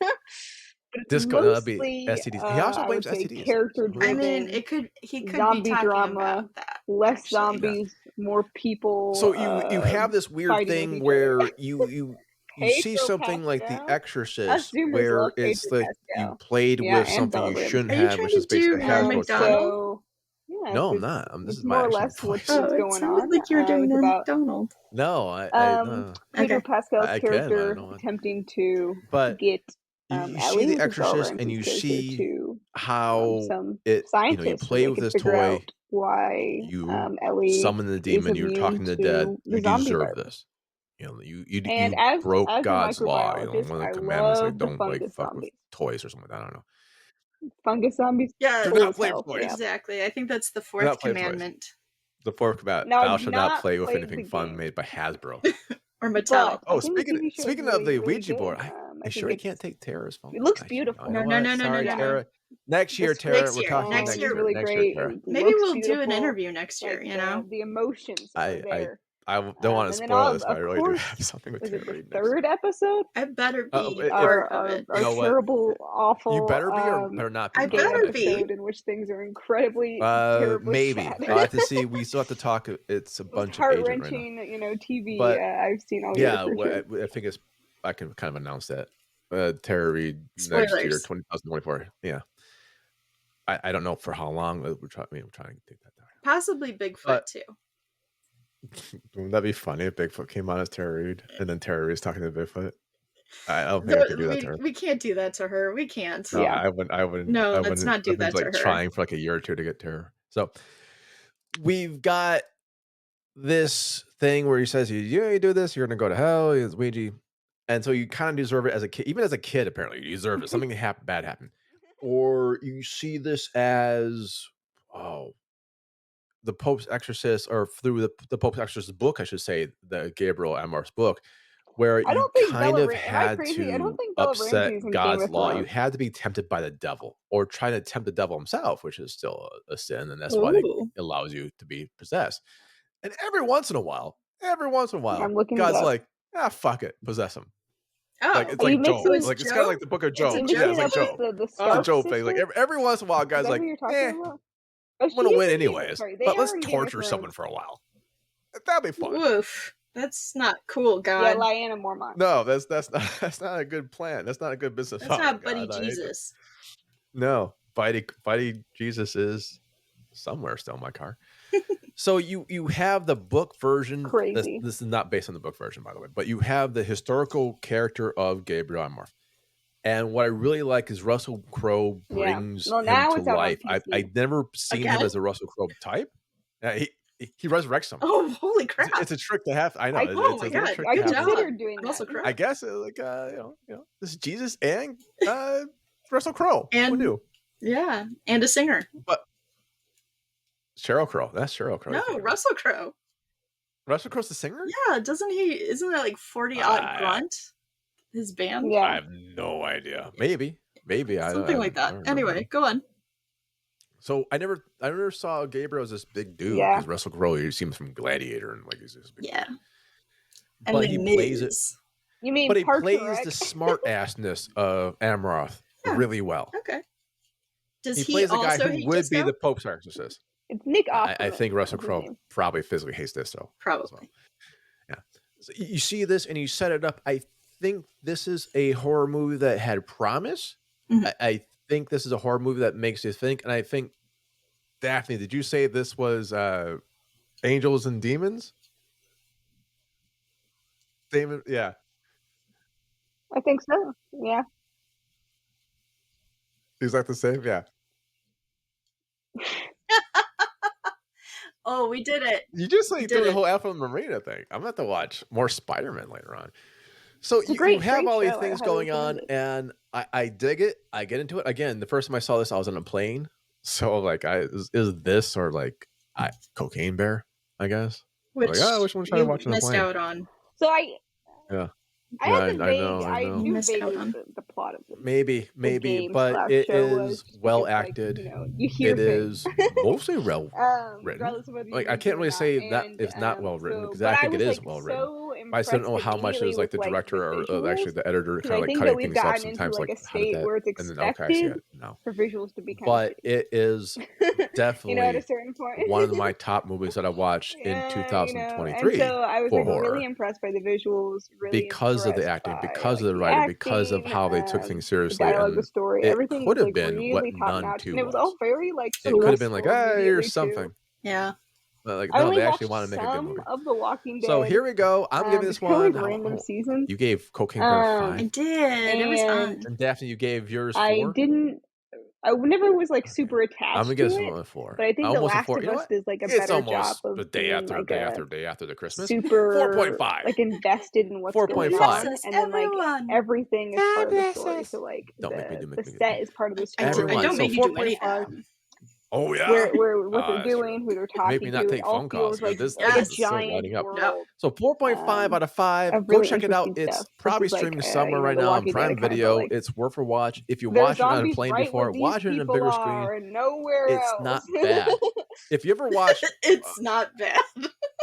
Disco, that'd be STDs. He also blames STDs. Character-driven. I mean, he could zombie be talking drama, about that. Less actually. zombies, more people. So you have this weird thing where you see something like The Exorcist, where it's like you played with something you shouldn't have, which is basically Hasbro. McDonald? No, I'm not. This is more my or less voice. what's going on. Like you were doing McDonald. No, Peter Pascal's I character can, attempting to get. You see The Exorcist, and you see how it. You play with this toy. Why you Ellie summon the demon? You're talking to the dead. You deserve this. You broke God's law. One of the commandments, like don't like fuck with toys or something like that. I don't know. Fungus zombies. Yeah, do not play toys. Exactly. I think that's the 4th commandment. The 4th commandment: Thou shalt not play with anything fun made by Hasbro or Mattel. Oh, speaking of the Ouija board, I sure can't take Tara's phone. It looks beautiful. No. Tara. Next year, Tara. We're talking next year. Really great. Maybe we'll do an interview next year. The emotions are there. I don't want to spoil this, but I really do have something with Tara. The 3rd episode? I better be our terrible, awful. You better be or better not be. I better be. In which things are incredibly terribly maybe. sad. I'll have to see. We still have to talk. It's a bunch of heart-wrenching, TV. But, I've seen all year. I think it's. I can kind of announce that. Tara Reid Spoilers. Next year, 2024. Yeah. I don't know for how long. We're trying to take that down. Possibly Bigfoot too. Wouldn't that be funny if Bigfoot came on as Tara Reid and then Tara Reid's talking to Bigfoot? I don't think I could do that to her. We can't do that to her. We can't. No, I wouldn't. No, let's not do that to her. Trying for like a year or 2 to get to her. So we've got this thing where he says, you do this, you're going to go to hell. It's Ouija. And so you kind of deserve it as a kid. Even as a kid, apparently, you deserve it. Something bad happened. Or you see this as, the Pope's Exorcist, or through the Pope's Exorcist book, I should say, the Gabriel Amorth's book, where you kind of had to upset God's law. You had to be tempted by the devil, or try to tempt the devil himself, which is still a sin, and that's why it allows you to be possessed. And every once in a while, God's like, fuck it, possess him. Like it's like Job. Like it's kind of like the book of Job. It's like Job. It's a Job thing. Like every once in a while, God's like, I'm gonna win anyways, but let's torture someone for a while. That'd be fun. Woof. That's not cool, God. Yeah, Lyanna Mormont. No, that's not a good plan. That's not a good business. That's not Buddy Jesus. No, Buddy Jesus is somewhere still in my car. So you have the book version. Crazy. This is not based on the book version, by the way, but you have the historical character of Gabriel Amorth. And what I really like is Russell Crowe brings him to life. I've never seen him as a Russell Crowe type. He resurrects him. Oh, holy crap! It's a trick to have. I know. Oh my god! I considered doing that. Russell Crowe. I guess this is Jesus and Russell Crowe. And who knew? Yeah, and a singer. But Sheryl Crow. That's Sheryl Crow. No, Russell Crowe. Russell Crowe's the singer? Yeah, doesn't he? Isn't that like 40 Odd Grunt? His band? Yeah. I have no idea. Maybe. Something like that. Anyway, go on. So I never saw Gabriel as this big dude because Russell Crowe, he seems from Gladiator and like he's this big dude. But he plays it. You mean? But he plays the smart assness of Amorth really well. Okay. He plays the guy who would be the Pope's Exorcist. It's Nick Offerman. I think Russell Crowe probably physically hates this though. Probably. Yeah. So you see this and you set it up. I think this is a horror movie that had promise. Mm-hmm. I think this is a horror movie that makes you think. And I think, Daphne, did you say this was Angels and Demons? Damon, yeah. I think so. Yeah. Is that the same? Yeah. Oh, we did it. You just like did the whole Alpha Marina thing. I'm going to have to watch more Spider-Man later on. So you have all these things going on, and I dig it. I get into it. Again, the first time I saw this, I was on a plane. So like, is this or like Cocaine Bear, I guess. Which which one should I you watch on the missed plane? out on. So Yeah. I Yeah, had the I vague, know, I I know. knew Missed out vaguely on. the plot of Maybe, the game but slash it show was is just well because, like, acted. you know, you hear It things. is mostly well written. Regardless of whether Like, you're I into it can't or really not. say that And it's not well written because but I I think it was is like well written. so But I still don't impressed know how much immediately is like with the like director the or actually visuals the editor because kind of I like think that cutting we've things up gotten into sometimes. like Like, a how did state that? where it's And then okay, I see expected it now. for visuals to be kind of But it is shitty. You know, at a definitely certain point. one of my top movies that I watched in Yeah, you know, and 2023 so I was for like really horror impressed by the visuals, really because of the impressed acting, by because of like the the writing, because of acting, how they took things the seriously, dialogue, the and story. it Everything could was have like been what really top Nun notch, 2 and it was all was. very like It could have been like, suspenseful here's immediately too. something. Yeah. But like, I no, only they actually watched want to make a good some movie. of The Walking So Dead, here we go. I'm giving this just kind of one. like random seasons. You gave Cocaine Bear I 5, did. It was fun. And and Daphne, you gave yours I 4. didn't. I never was like Okay, super I'm gonna attached give to this it, one a 4. but I think The Almost a Last 4. of You know Us what? does like a It's better job almost the of day being after like day a after day after the Christmas. super 4.5. like invested in what's going 4.5. on, Yes, and then like everyone. everything is part of the story. Fabulous. So like Don't make me the do make me do. set is part of the I story Everyone. don't So make you do any of 4.5. them. Oh yeah. where what they're That's true. doing, who they're Make me talking not to. It take all phone calls feels because like this a this Yes. is so giant lighting up. Yep. world So 4.5 out of 5. of Go really check it out. interesting It's stuff probably versus like streaming somewhere you know, right The now on Walking Dead. Prime It kind of felt Video. like It's worth a watch. If you there's watch it on a zombies plane right where before, these watch it on a people bigger screen. are and nowhere It's else. not bad. If you ever watch, It's not bad.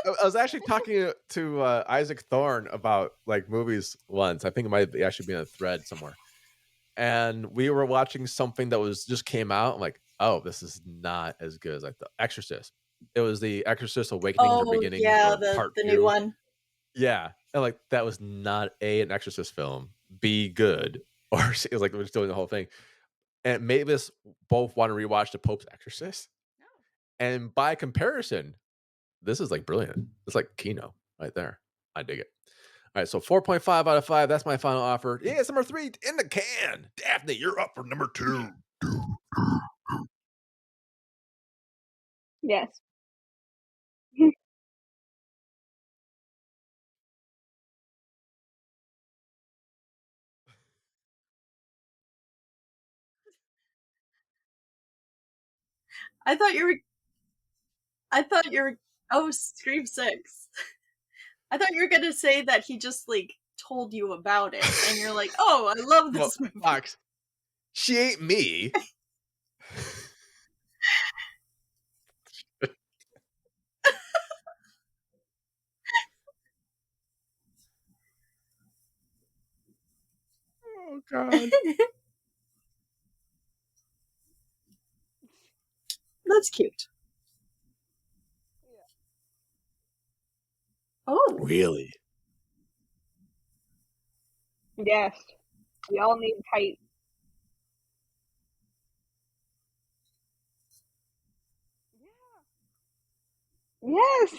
I was actually talking to Isaac Thorne about like movies once. I think it might actually be in a thread somewhere. And we were watching something that was just came out. I'm like, oh, this is not as good as I thought. Exorcist. It was the Exorcist Awakenings or Oh Beginnings yeah, or Part the new 2. one. Yeah, and like that was not an Exorcist film. Be good, or it was like we're just doing the whole thing. And it made us both want to rewatch The Pope's Exorcist. And by comparison, this is like brilliant. It's like Kino right there. I dig it. All right, so 4.5 out of 5. That's my final offer. Yeah, it's number 3 in the can. Daphne, you're up for number 2. Yes. I thought you were oh, Scream 6. I thought you were gonna say that he just like told you about it and you're like, oh, I love Well, this movie. Fox, she ain't me. Oh God. That's cute. Oh. Really? Yes. We all need tight. Yes.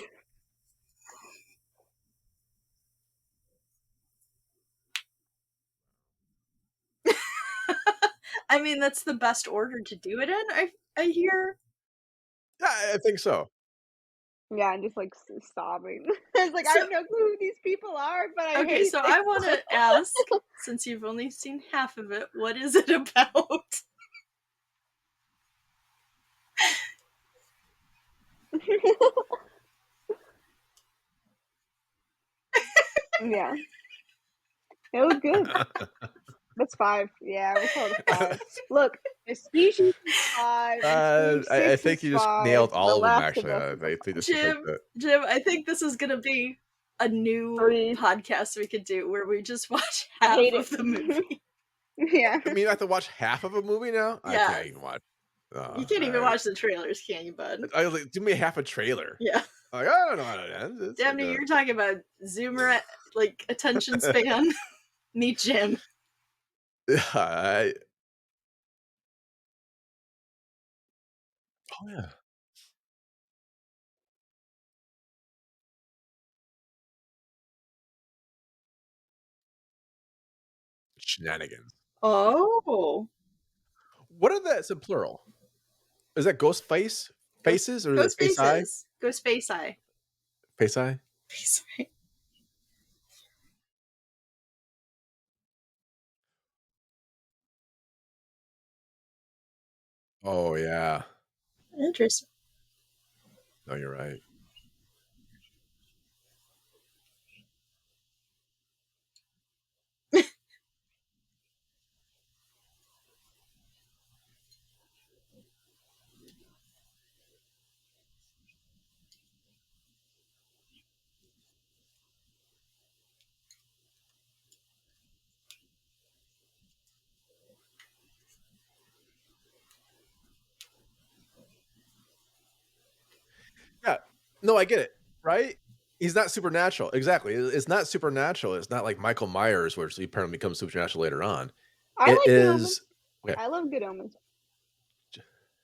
I mean, that's the best order to do it in, I hear. Yeah, I think so. Yeah, and just like sobbing. It's like I So- have no clue who these people are, but I Okay, hate so them. I want to ask, since you've only seen half of it, what is it about? Yeah. It was good. That's 5. Yeah, we'll call it a 5. Look, the species is 5. And Scream I 6 think is you just 5. nailed The all of them. Last Actually, of Us is I a think this is like Jim, I think this is gonna be a new 3. podcast we could do where we just watch half Hate of it. the movie. Yeah. I mean, I have to watch half of a movie now. I Yeah. can't even watch. You can't even watch the trailers, can you, bud? I was like, do me half a trailer. Yeah. Like, I don't know how it ends. It's Daphne, like you're talking about Zoomer like attention span. Meet Jim. oh yeah, shenanigans. Oh. What are that? It's in plural. Is that ghost face faces or is it Ghost face eye? faces. Ghost face eye. Face eye. Face eye. Oh yeah. Interesting. No, you're right. Yeah. No, I get it, right? He's not supernatural. Exactly. It's not supernatural. It's not like Michael Myers, where he apparently becomes supernatural later on. I It like Good Omens. is okay. I love Good Omens.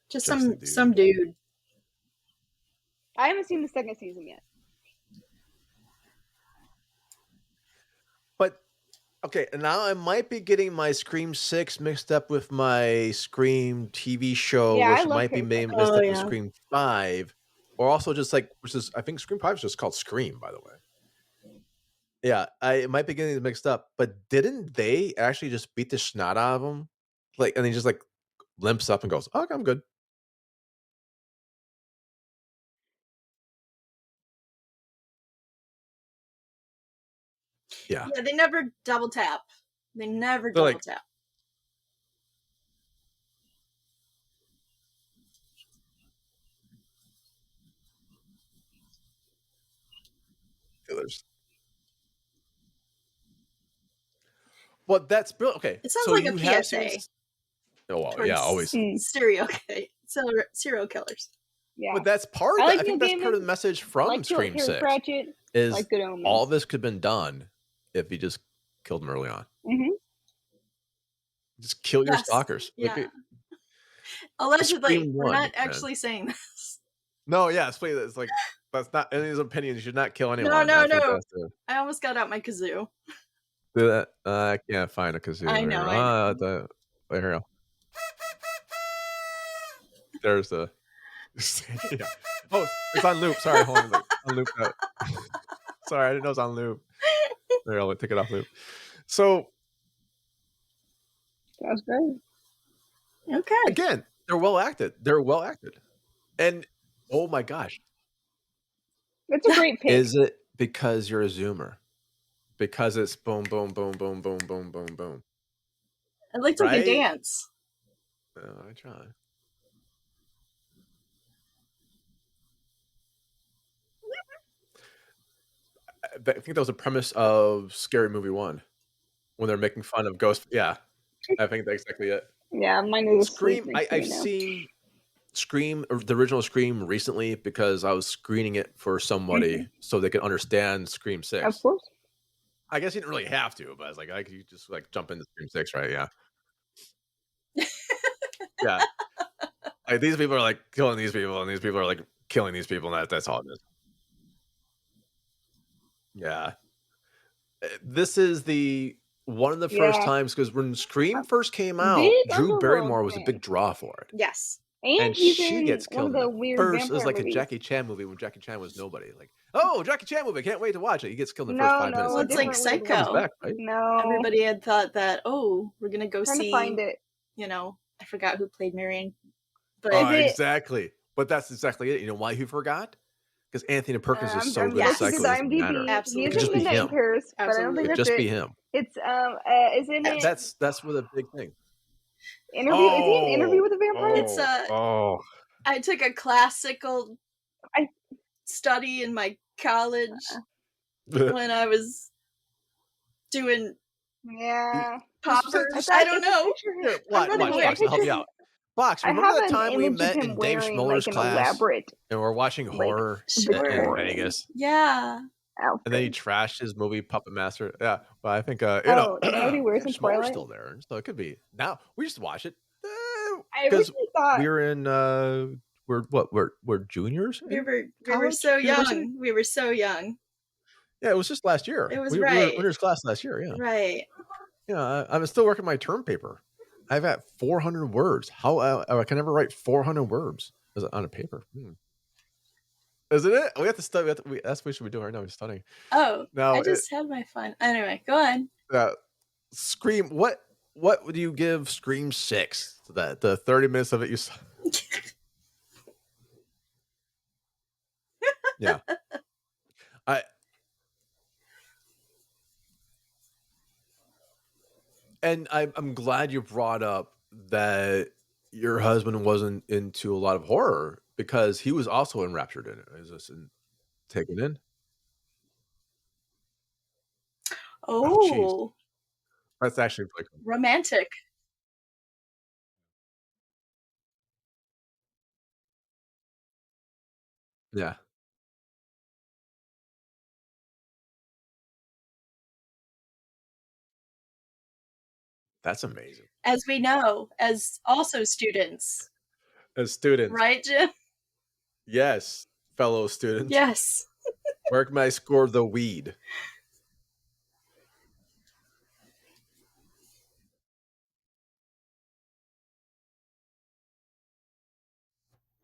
Just Just the some dude. I haven't seen the second season yet. But okay, and now I might be getting my Scream 6 mixed up with my Scream TV show, Yeah, I which love might be Carrie mixed Oh, up with yeah. Scream 5, or also just like, which is I think Scream 5 is just called Scream, by the way. Yeah, I might be getting it mixed up, but didn't they actually just beat the snot out of him? Like, and he just like limps up and goes, "Oh, okay, I'm good." Yeah, Yeah, they never double tap. They never they're double like, tap. killers. Well, that's brilliant. Okay, It sounds so like a you have PSA seen. Oh, well, towards yeah, always. serial killers. Yeah. But that's part I of like that. I Neil think that's part of the Gaiman. message I from like Scream Terry 6 Pratchett. is Like Good Omens. all this could have been done if he just killed them early on. Mm-hmm. Just kill your Yes. stalkers. Yeah. Like, Allegedly, Scream we're 1, not man. actually saying this. No, yeah, it's like that's not any of his opinions. You should not kill anyone. No. I think that's the I almost got out my kazoo. do that. I can't find a kazoo. I know. Here we go. There's the. Yeah. Oh, it's on loop. Sorry, hold on. On loop. Sorry, I didn't know it was on loop. There, I'll take it off loop. So That's great. Okay. again, they're well acted. And oh my gosh, It's a great pick. is it because you're a Zoomer? Because it's boom, boom, boom, boom, boom, boom, boom, boom. I'd like to Right? dance. Oh, I try. I think that was the premise of Scary Movie 1 when they're making fun of ghosts. Yeah, I think that's exactly it. Yeah, mine is Scream. I've seen Scream, or the original Scream, recently because I was screening it for somebody so they could understand Scream 6. Of course. I guess you didn't really have to, but I was like, I could just like jump into Scream 6, right? Yeah. Yeah. Like these people are like killing these people, and these people are like killing these people, and that's all it is. Yeah. This is one of the first times, because when Scream first came out, Drew Barrymore was a big draw for it. Yes. And she gets one killed of the in weird first. It was vampire like movies. a Jackie Chan movie when Jackie Chan was nobody. Like, oh, Jackie Chan movie, can't wait to watch it. He gets killed in the first 5 minutes. Well, it's like He comes Psycho. back, right? No. Everybody had thought that, we're gonna go Trying see. to find it. You know, I forgot who played Marion. But exactly. But that's exactly it. You know why he forgot? Because Anthony Perkins is so good at Psycho. It doesn't matter. Absolutely. It could just be him. Paris, but I don't think It that's just it. be him. It's isn't it? That's what a big thing. Interview? Is he an Interview with a Vampire? It's I took a classical study in my college when I was doing poppers. I don't know. Here, watch, Box, I'll help you out. Box, remember that time we met in Dave Schmoller's class and we're watching horror in Vegas? Yeah. And then he trashed his movie Puppet Master. Yeah, well, I think you know what he wears in Schmoller's Twilight? still there, so it could be now. We just watch it I originally thought we were in we're juniors. We were so young. We were so young. Yeah, it was just last year. It was we were right. winners class last year. Yeah, right. Yeah, I'm still working my term paper. I've got 400 words. How I can never write 400 words on a paper. Isn't it? We have to study. That's what we should be doing right now. We're studying. Oh, no, I just had my fun. Anyway, go on. Scream. What would you give Scream 6? The 30 minutes of it you saw. Yeah. I and I'm glad you brought up that your husband wasn't into a lot of horror because he was also enraptured in it. Is this in taken in? Oh, jeez. Oh, That's actually really cool. romantic. Yeah. That's amazing. As we know, as also students, As students, right, Jim? yes, fellow students, Yes. where can I score the weed?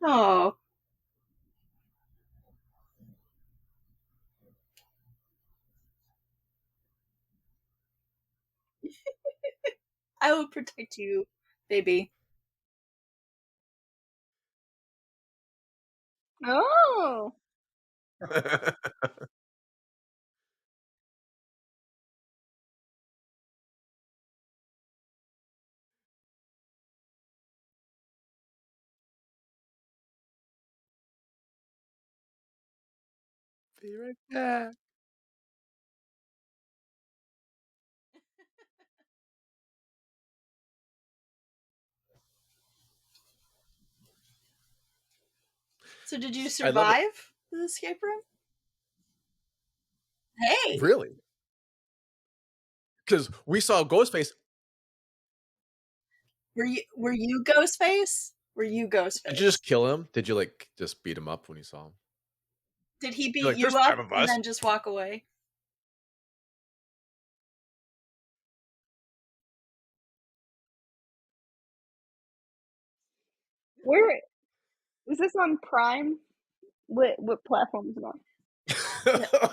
Oh, I will protect you, baby. Oh. Be right back. So did you I love it. survive the escape room? Hey, Really? Because we saw Ghostface. were you Ghostface? Were you Did you just Ghostface? kill him? Did you, like, just beat him up when you saw him? Did he You're beat like, "There's you 5 up of and us." then just walk away? Where is this on Prime? What platform is it on? Yeah,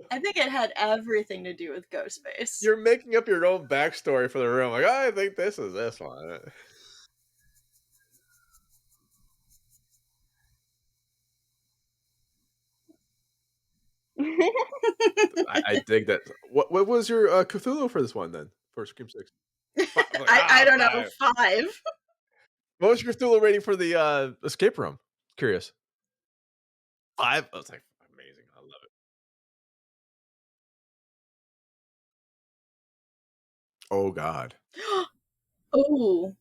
I think it had everything to do with Ghostface. You're making up your own backstory for the room. Like, I think this is this one. I dig that. What was your Cthulhu for this one then? For Scream 6? I'm like, I don't know, 5. 5. What was your Cthulhu rating for the escape room? Curious. 5? I was like, amazing. I love it. Oh God. Oh.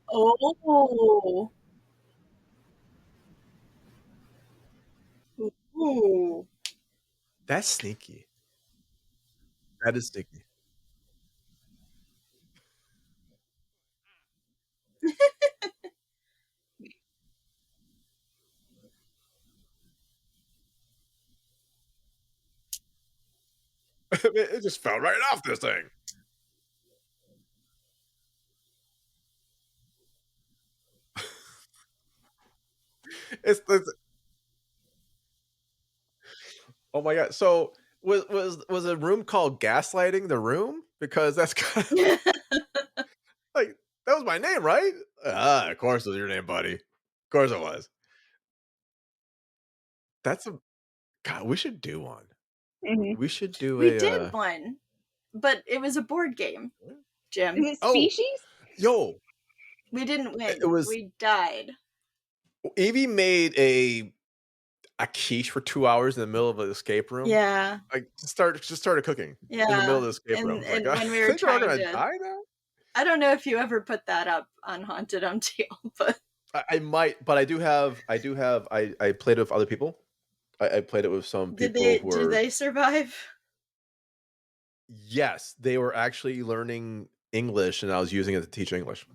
Oh. Ooh. That's sneaky. That is sneaky. It just fell right off this thing. It's oh my God. So was a room called gaslighting the room? Because that's kind of like that was my name, right? Ah, of course it was your name, buddy. Of course it was. That's a God, we should do one. Mhm. We should do We a did one, but it was a board game, Is Jim. it oh, Species? yo, We didn't it win. was We died. Evie made a quiche for 2 hours in the middle of an escape room. Yeah. Like just started cooking in the middle Yeah. of the escape room. I And was like, and I when we were think we're all trying gonna to die now. I don't know if you ever put that up on Haunted MTL, but I might, but I played it with other people. I played it with some people who did were they survive? yes, they were actually learning English, and I was using it to teach English.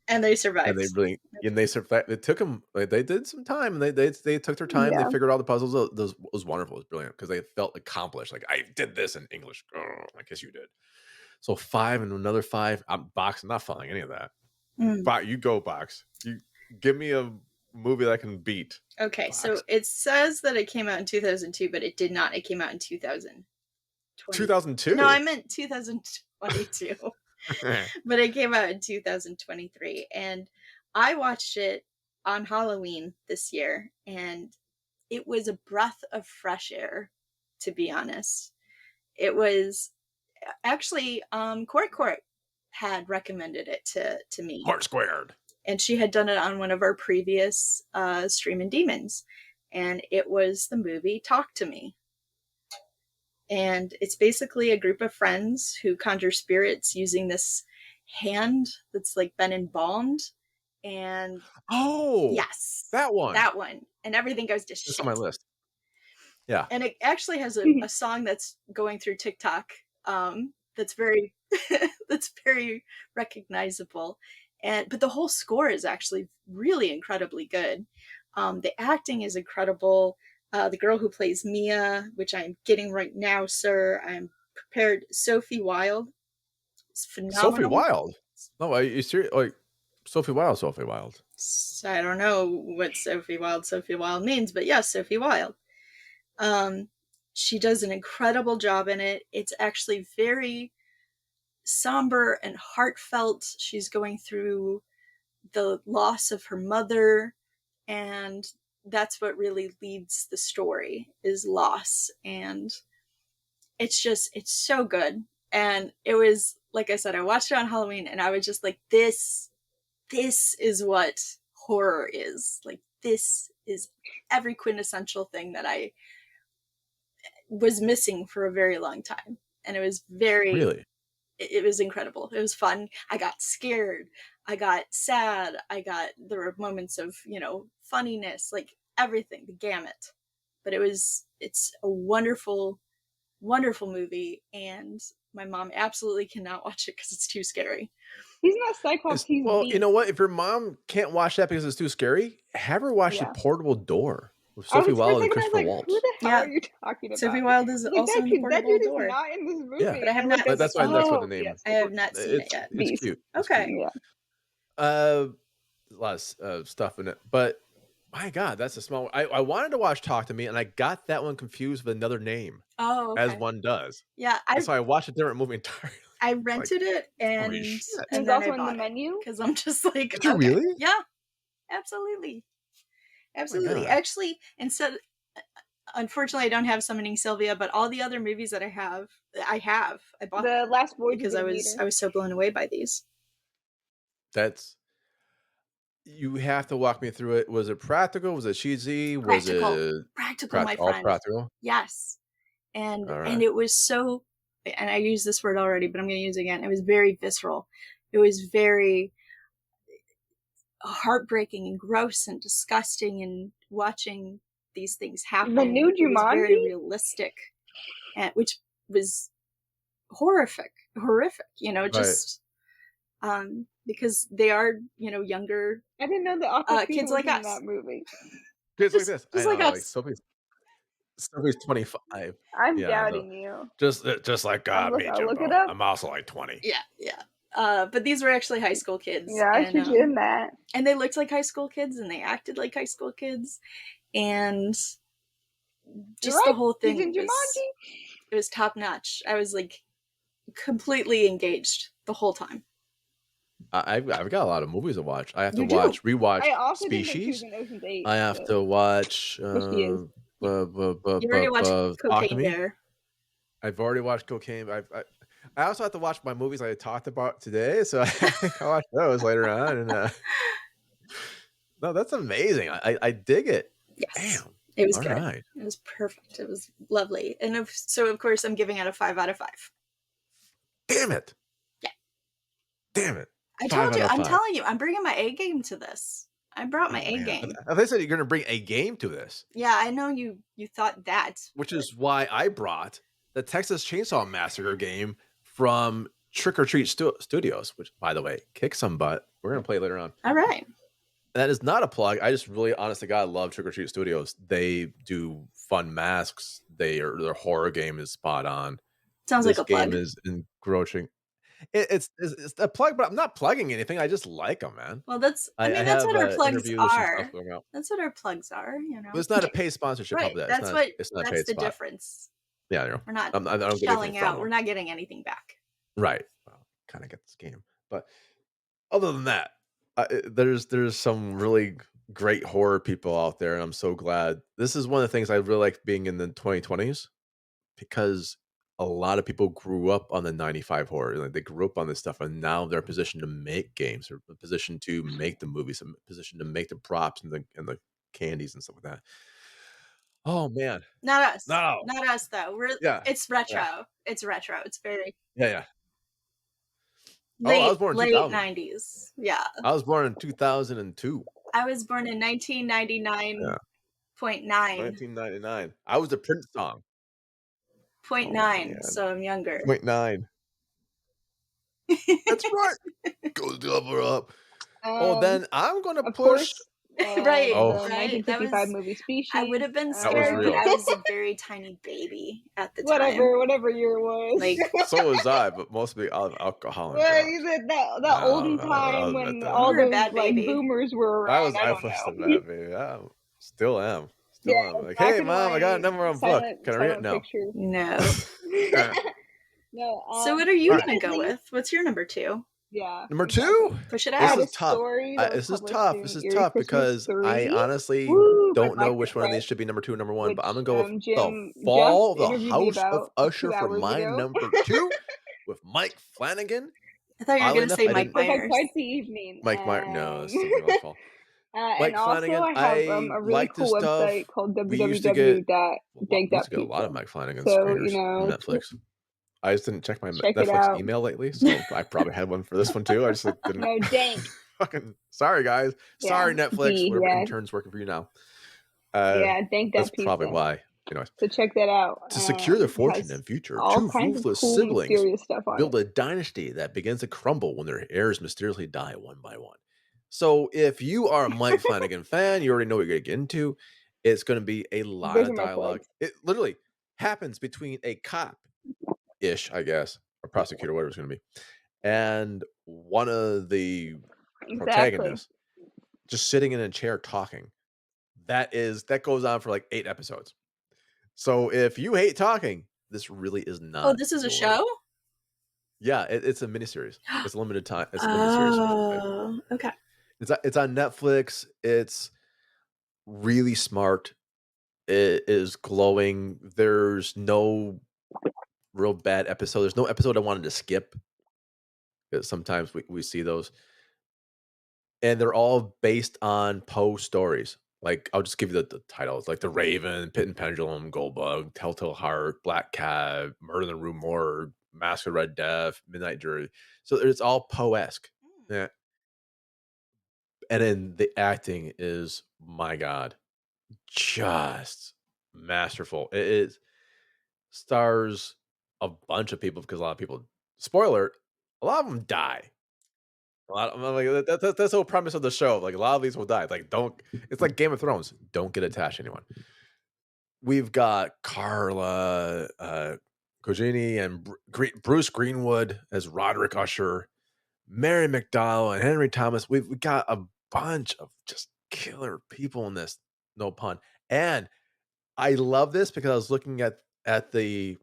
And they And they survived. really and they survived. It took them like, they did some time, and they took their time, they Yeah. figured out the puzzles. It was wonderful, it was brilliant because they felt accomplished, like, "I did this in English." "Oh, I guess you did." So 5 and another 5. I'm not following any of that. You go, Box. You give me a movie that I can beat. Okay, Box. so it says that it came out in 2002, but it did not. It came out in 2000. 2002? No, I meant 2022. But it came out in 2023. And I watched it on Halloween this year. And it was a breath of fresh air, to be honest. It was actually, Court had recommended it to me. Heart Squared. And she had done it on one of our previous Streamin Demons. And it was the movie Talk to Me. And it's basically a group of friends who conjure spirits using this hand that's like been embalmed. And yes, that one. And everything goes to shit. It's on my list. Yeah. And it actually has a song that's going through TikTok that's very that's very recognizable. But the whole score is actually really incredibly good. The acting is incredible. The girl who plays Mia, which I'm getting right now, sir. I'm prepared. Sophie Wilde is phenomenal. Sophie Wilde? No, are you serious? Like, Sophie Wilde. I don't know what Sophie Wilde means, but yes, Sophie Wilde. She does an incredible job in it. It's actually very somber and heartfelt. She's going through the loss of her mother, and that's what really leads the story, is loss. And it's so good. And it was, like I said, I watched it on Halloween and I was just like, this is what horror is. Like, this is every quintessential thing that I was missing for a very long time. And it was really, it was incredible. It was fun. I got scared. I got sad. There were moments of, funniness, like everything, the gamut. But it's a wonderful, wonderful movie. And my mom absolutely cannot watch it because it's too scary. He's not Cyclops. Well, you know what? If your mom can't watch that because it's too scary, have her watch The Portable Door with Sophie Wilde and Christopher Waltz. Who the hell are you talking about? Sophie Wilde is also in The Portable Door. That dude is not in this movie. Yeah, but I have not. That's what the name. I have not seen it yet. It's cute. Okay. Yeah. A lot of stuff in it, but my God, that's a small one. I wanted to watch Talk to Me, and I got that one confused with another name. Oh, okay. As one does. Yeah, so I watched a different movie entirely. I rented it, and it's also in the menu because I'm just like, did you really? Yeah, absolutely. Oh, actually, unfortunately, I don't have Summoning Sylvia, but all the other movies that I bought The Last Voyage because I was so blown away by these. You have to walk me through it. Was it practical? Was it cheesy? Was it practical, my friend? All practical? Yes. And it was so, and I used this word already, but I'm going to use it again. It was very visceral. It was very heartbreaking and gross and disgusting, and watching these things happen. The new Jumanji? It was very realistic, which was horrific, just because they are, younger. I didn't know the kids like us in that movie. Kids like this. Just like us. Like Sophie's 25. I'm doubting you. Just like me, Jimbo. I'm also like 20. Yeah. But these were actually high school kids. Yeah, I should do that. And they looked like high school kids, and they acted like high school kids, and just the whole thing. It was top notch. I was like completely engaged the whole time. I've got a lot of movies to watch. I have to rewatch Species. I have to watch. You already watched Cocaine Bear. I've already watched Cocaine. I also have to watch my movies I talked about today, so I'll watch those later on. And no, that's amazing. I dig it. Yes. Damn. It was good. Right. It was perfect. It was lovely. And so, of course, I'm giving it a 5 out of 5. Damn it. Yeah. Damn it. I'm telling you, I'm bringing my A game to this. I brought my A game. They said you're going to bring a game to this. Yeah, I know you thought that. Which is why I brought the Texas Chainsaw Massacre game from Trick or Treat Studios, which, by the way, kick some butt. We're going to play later on. All right. That is not a plug. I just really, honest to God, love Trick or Treat Studios. They do fun masks. Their horror game is spot on. Sounds like a plug. This game is engrossing. It's a plug, but I'm not plugging anything. I just like them, man. Well, that's I that's have what our plugs interviews and stuff are. going out. That's what our plugs are, you But know. it's not a paid sponsorship. How Right. about that? That's what It's not a that's paid the spot. difference. Yeah, you know. We're not I don't get anything shelling from out. them. We're not getting anything back. Right. Well, kind of get this game, but other than that, there's some really great horror people out there, and I'm so glad. This is one of the things I really like being in the 2020s because a lot of people grew up on the 95 horror. Like, they grew up on this stuff, and now they're in a position to make games, or a position to make the movies, a position to make the props and the candies and stuff like that. Oh man, Not us. no, Not us though. yeah, It's yeah, retro. It's retro. It's very yeah, yeah. Oh, I was born in late 2000. 90s. Yeah. I was born in 2002. I was born in Yeah, 1999.9. 1999. I was the Prince song. Point Oh nine, man, so I'm younger. 0.9. That's right. Goes the other up. Oh, then I'm gonna Of push. course, Right, Oh, the right. That 1955 was movie Species. I would have been that was scared, but real. I was a very tiny baby at the time. whatever year it was. Like, So was I, but mostly out of alcohol and well, drugs. that oldie time I'll when admit all You were a those bad like baby. boomers were I around. I was don't a know. bad baby. I still am. Still Yeah, am. Like, black hey, and mom, I got a white, number on book. Can I read it? silent No. picture. No. No. So what are you gonna go recently- with? What's your number 2? Yeah. Number exactly. 2. Push it I This out. had a is tough. story that was This is published tough. in This is Eerie tough Christmas because 3. I honestly Woo, by don't know Black which one of these Press, should be number 2 and number 1, which but I'm gonna go with Jim the Fall, just the interviewed me House of about Usher 2 for hours my ago. number 2 with Mike Flanagan. I thought you were Oddly gonna enough, say I Mike didn't. So by Myers. quite the evening. Mike Myers. No, that's something else. Fall. Mike And also Flanagan. I have I a really like this cool stuff. website called We used to get a lot of www.dank.pizza. Mike Flanagan So, screeners on Netflix. I just didn't check my check it Netflix out. email lately, so I probably had one for this one too. I just didn't. No, dank. Fucking sorry, guys. Yeah, Sorry, Netflix. D, Whatever yeah. intern's working for you now. Yeah, That's dank.pizza. probably why. Anyways, So check that out. to secure their It fortune has and future, all 2 kinds of ruthless cool, siblings mysterious stuff on build it. a dynasty that begins to crumble when their heirs mysteriously die one by one. So if you are a Mike Flanagan fan, you already know what you're going to get into. It's going to be a lot Those of are my dialogue. plugs. It literally happens between a cop-ish, I guess, or prosecutor, whatever it's going to be, and one of the protagonists just sitting in a chair talking. That goes on for like 8 episodes. So if you hate talking, this really is not. Oh, this is a show? Yeah, it's a miniseries. It's a limited time. It's a limited series. Oh, okay. It's on Netflix. It's really smart. It is glowing. There's no real bad episode. There's no episode I wanted to skip. Because sometimes we see those. And they're all based on Poe stories. Like, I'll just give you the titles, like The Raven, Pit and Pendulum, Goldbug, Telltale Heart, Black Cat, Murder in the Rue Morgue, Mask of Red Death, Midnight Jury. So it's all Poe-esque. Yeah. And then the acting is, my God, just masterful. It stars a bunch of people because a lot of people, spoiler, a lot of them die. A lot of, like, that's the whole premise of the show. Like, a lot of these will die. Like, it's like Game of Thrones. Don't get attached to anyone. We've got Carla Cogini and Bruce Greenwood as Roderick Usher, Mary McDowell and Henry Thomas. We've got a bunch of just killer people in this, no pun. And I love this because I was looking at the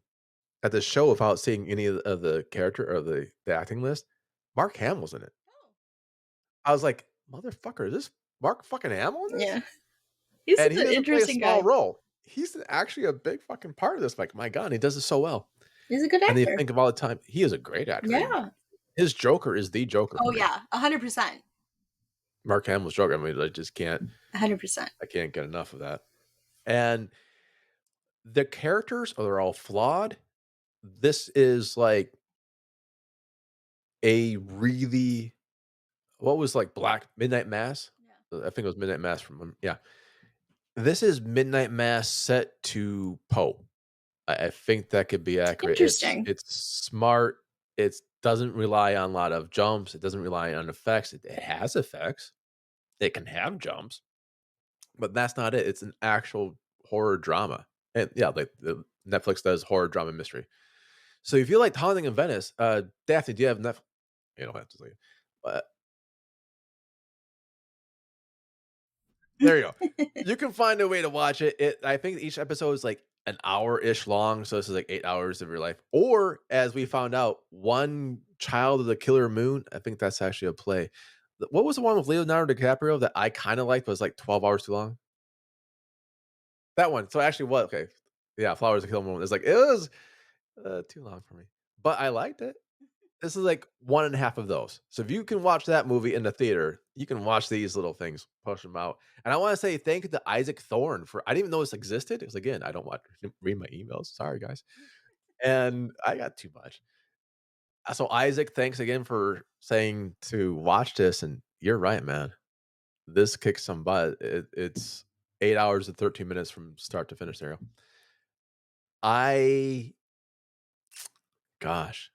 show without seeing any of the character or the acting list. Mark Hamill's in it. I was like, motherfucker, is this Mark fucking Hamill in this? Yeah. He's And he an doesn't play a interesting small guy. role. He's actually a big fucking part of this. Like, my God, he does it so well. He's a good actor. And you think of all the time, he is a great actor. Yeah. His Joker is the Joker. Oh, yeah. 100%. Mark Hamill's Joker. I mean, I just can't. 100%. I can't get enough of that. And the characters are all flawed. This is like a really, what was like Black Midnight Mass? Yeah. I think it was Midnight Mass from, yeah. This is Midnight Mass set to Poe. I think that could be accurate. Interesting. It's smart. It doesn't rely on a lot of jumps. It doesn't rely on effects. It has effects. It can have jumps, but that's not it. It's an actual horror drama. And yeah, like the Netflix does horror drama mystery. So if you like Haunting in Venice, Daphne, do you have Netflix? You don't have to say, but there you go. You can find a way to watch it. I think each episode is like an hour-ish long, so this is like 8 hours of your life. Or as we found out, One Child of the Killer Moon, I think that's actually a play. What was the one with Leonardo DiCaprio that I kinda liked, but was like 12 hours too long? That one. So actually what okay. Yeah, Flowers of the Killer Moon. It's like it was, too long for me, but I liked it. This is like one and a half of those. So if you can watch that movie in the theater, you can watch these little things, push them out. And I wanna say thank you to Isaac Thorne for I didn't even know this existed, because again, I don't watch read my emails, sorry guys, and I got too much. So Isaac, thanks again for saying to watch this, and you're right, man. This kicks some butt. It's 8 hours and 13 minutes from start to finish there. I gosh,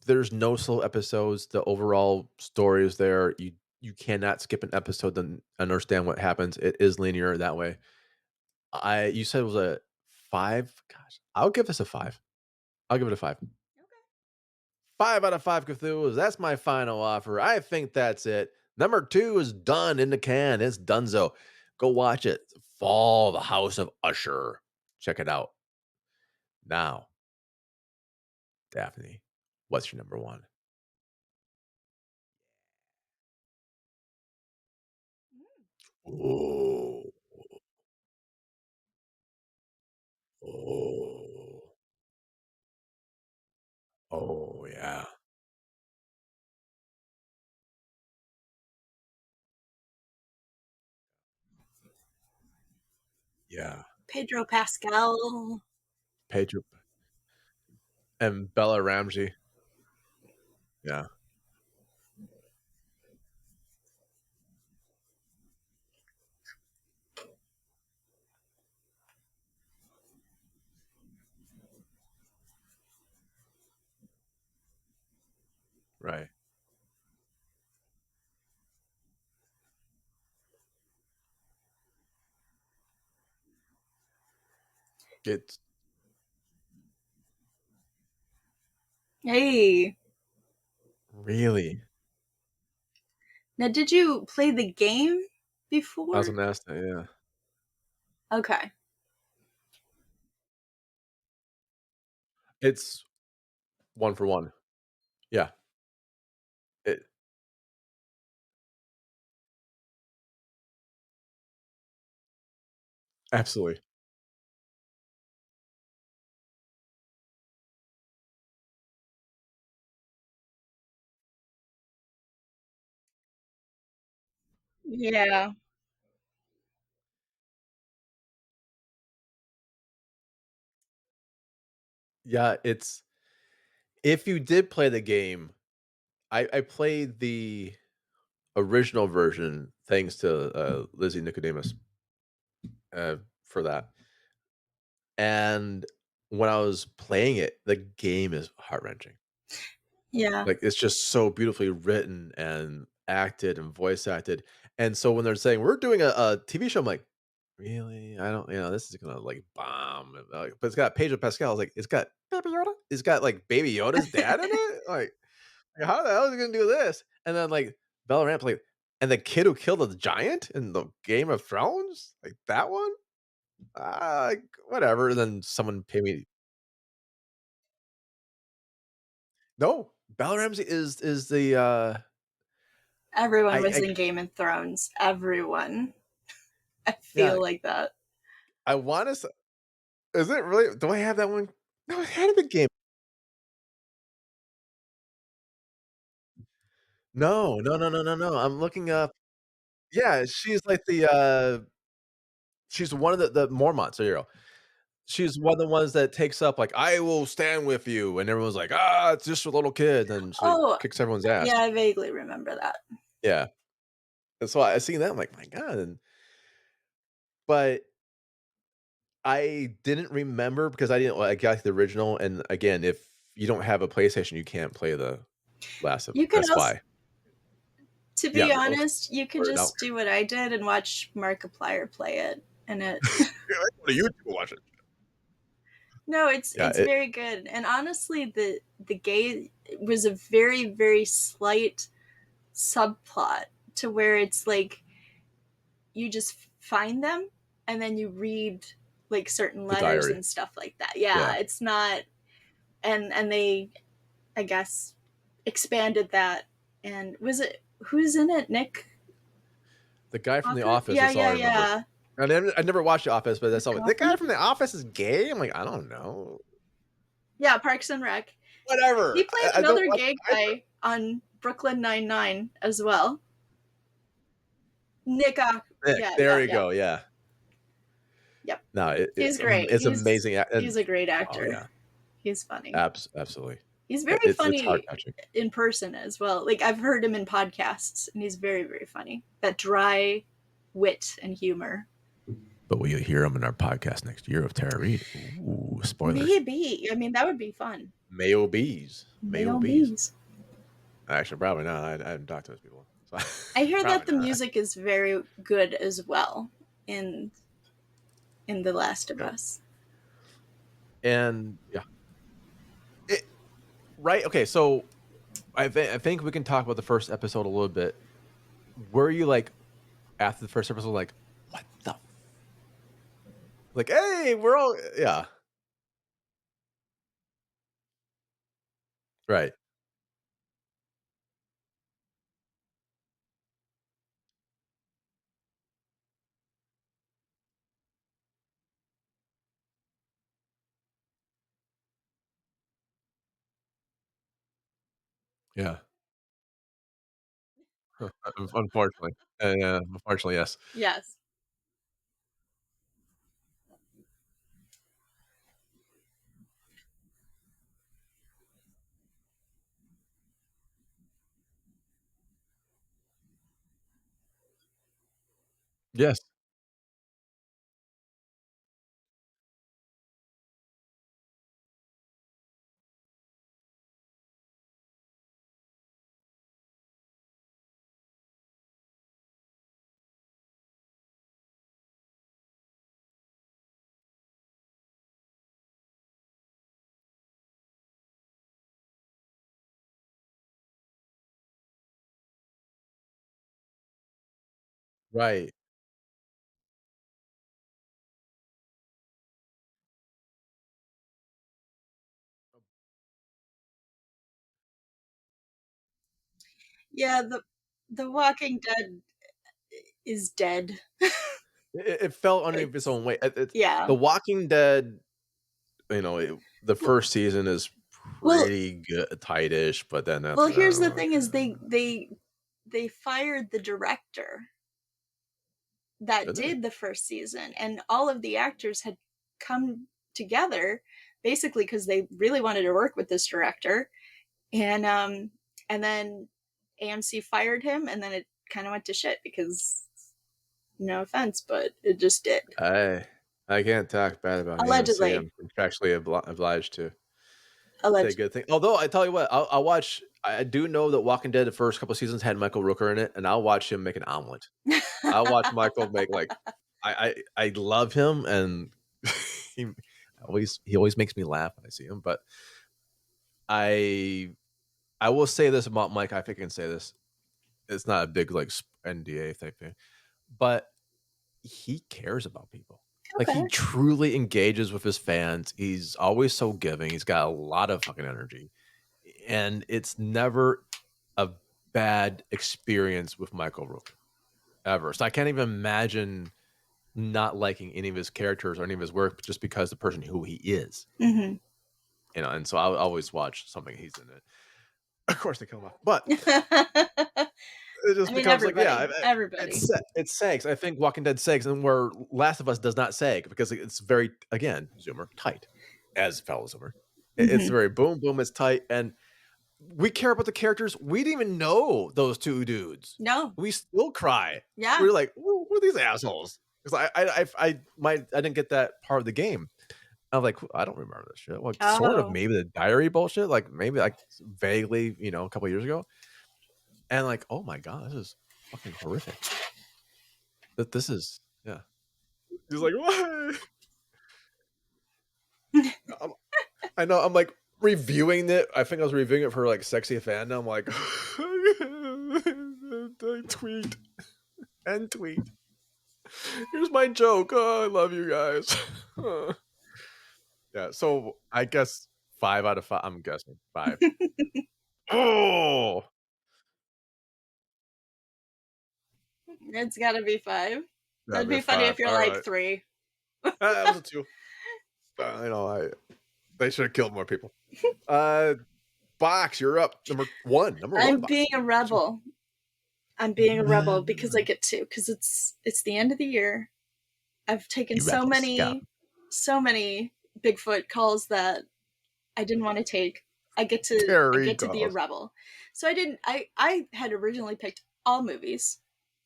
there's no slow episodes. The overall story is there. You cannot skip an episode to understand what happens. It is linear that way. I you said it was a 5? Gosh, I'll give this a 5. I'll give it a 5. Okay. 5 out of 5 Cthulhu's. That's my final offer. I think that's it. Number 2 is done in the can. It's donezo. Go watch it. Fall, the House of Usher. Check it out. Now, Daphne, what's your number 1? Oh. Oh. Oh, yeah. Yeah. Pedro Pascal. Pedro and Bella Ramsey. Yeah. Right. It's Hey. really Now, did you play the game I was before? gonna ask that, yeah. Okay. It's 1 for 1. Yeah. It absolutely. Yeah. Yeah, it's if you did play the game, I played the original version thanks to, Lizzie Nicodemus, for that, and when I was playing it, the game is heart-wrenching. Yeah. Like, it's just so beautifully written and acted and voice acted, and so when they're saying, "We're doing a TV show," I'm like, "Really? I don't this is gonna, like, bomb," but it's got Pedro Pascal, I was like, "It's got Baby Yoda? It's got, like, Baby Yoda's dad in it? Like, how the hell is he gonna do this?" And then, like, Bella Ramsey, like, "And the kid who killed the giant in the Game of Thrones? Like, that one? Like, whatever." And then someone paid me No, Bella Ramsey is the, Everyone was I in Game of Thrones. Everyone. I yeah, feel like that. I wanna say is it really? Do I have that one? No, it had to be Game No, no, no, no, no, no, I'm looking up yeah, she's like she's one of the Mormonts, there you go. She's one of the ones that takes up, like, "I will stand with you," and everyone's like, "Ah, it's just a little kid," and she, like, Oh, kicks everyone's ass. yeah, I vaguely remember that. Yeah, and so I seen that, I'm like, "My god," and but I didn't remember because I didn't I got the original, and again, if you don't have a PlayStation, you can't play the last of You could that's also, why. to Yeah, be okay, honest, you could sort it out. just do what I did and watch Markiplier play it, and it. Yeah, I go to YouTube and watch it. No, it's very good. And honestly, the gay was a very, very slight subplot to where it's like you just find them and then you read like certain letters and stuff like that. Yeah, it's not, and they, I guess, expanded that. And was it, who's in it? Nick? The guy from The Office. Yeah, that's all I remember. I never watched The Office, but that's all. The guy from The Office is gay? I'm like, I don't know. Yeah, Parks and Rec. Whatever. He played another gay guy on Brooklyn Nine-Nine as well. Nick. There you go. Yeah. Yep. No, he's great. It's amazing. He's a great actor. Oh, yeah. He's funny. Absolutely. He's very funny in person as well. Like, I've heard him in podcasts, and he's very, very funny. That dry wit and humor. But will you hear him in our podcast next year of Tara Reid? Ooh, spoilers. Maybe. I mean, that would be fun. Mayobees. Actually, probably not. I haven't talked to those people. So I hear that the music is very good as well in The Last of Us. And yeah. Right. Okay. So I think we can talk about the first episode a little bit. Were you like, after the first episode, like, what the? Like, hey, we're all, yeah. Right. Yeah. Unfortunately. Yeah. Unfortunately, yes. Yes. Yes. Right. Yeah, the Walking Dead is dead. It fell underneath its own weight. Yeah. The Walking Dead, the first season is pretty good, tightish, but then after well, here's the thing: is they fired the director that did the first season, and all of the actors had come together basically because they really wanted to work with this director, and then AMC fired him, and then it kind of went to shit because, no offense, but it just did. I can't talk bad about allegedly. AMC. I'm contractually obliged to allegedly. say good thing. Although I tell you what, I'll watch. I do know that Walking Dead the first couple of seasons had Michael Rooker in it, and I'll watch him make an omelet. I'll watch Michael make like I love him, and he always makes me laugh when I see him. But I will say this about Mike. I think I can say this. It's not a big like NDA type thing, but he cares about people. Like, he truly engages with his fans. He's always so giving. He's got a lot of fucking energy, and it's never a bad experience with Michael Rooker ever. So I can't even imagine not liking any of his characters or any of his work just because the person who he is. Mm-hmm. And so I'll always watch something he's in it. Of course they kill him off, but it just becomes like, everybody. It sags. I think Walking Dead sags, and where Last of Us does not sag because it's very, again, Zoomer, tight, as fellow Zoomer. Mm-hmm. It's very boom, boom, it's tight, and we care about the characters. We didn't even know those two dudes. No. We still cry. Yeah. We were like, who are these assholes? Because I didn't get that part of the game. I was like, I don't remember this shit. Like, sort of, maybe the diary bullshit, like maybe like vaguely, a couple of years ago. And like, oh my god, this is fucking horrific. This is, yeah. He's like, what? I know. I'm like reviewing it. I think I was reviewing it for like Sexy Fan. I'm like, tweet and tweet. Here's my joke. Oh, I love you guys. Yeah. So I guess 5 out of 5. I'm guessing 5. Oh, It's got to be 5. that'd That'd be funny 5. if you're All like right. 3. That was a 2. I know. They should have killed more people. Box, you're up. Number 1. I'm Box. being a rebel. I'm being a rebel because I get to. Because it's the end of the year. I've taken so many Bigfoot calls that I didn't want to take. I get to be a rebel. So I had originally picked all movies.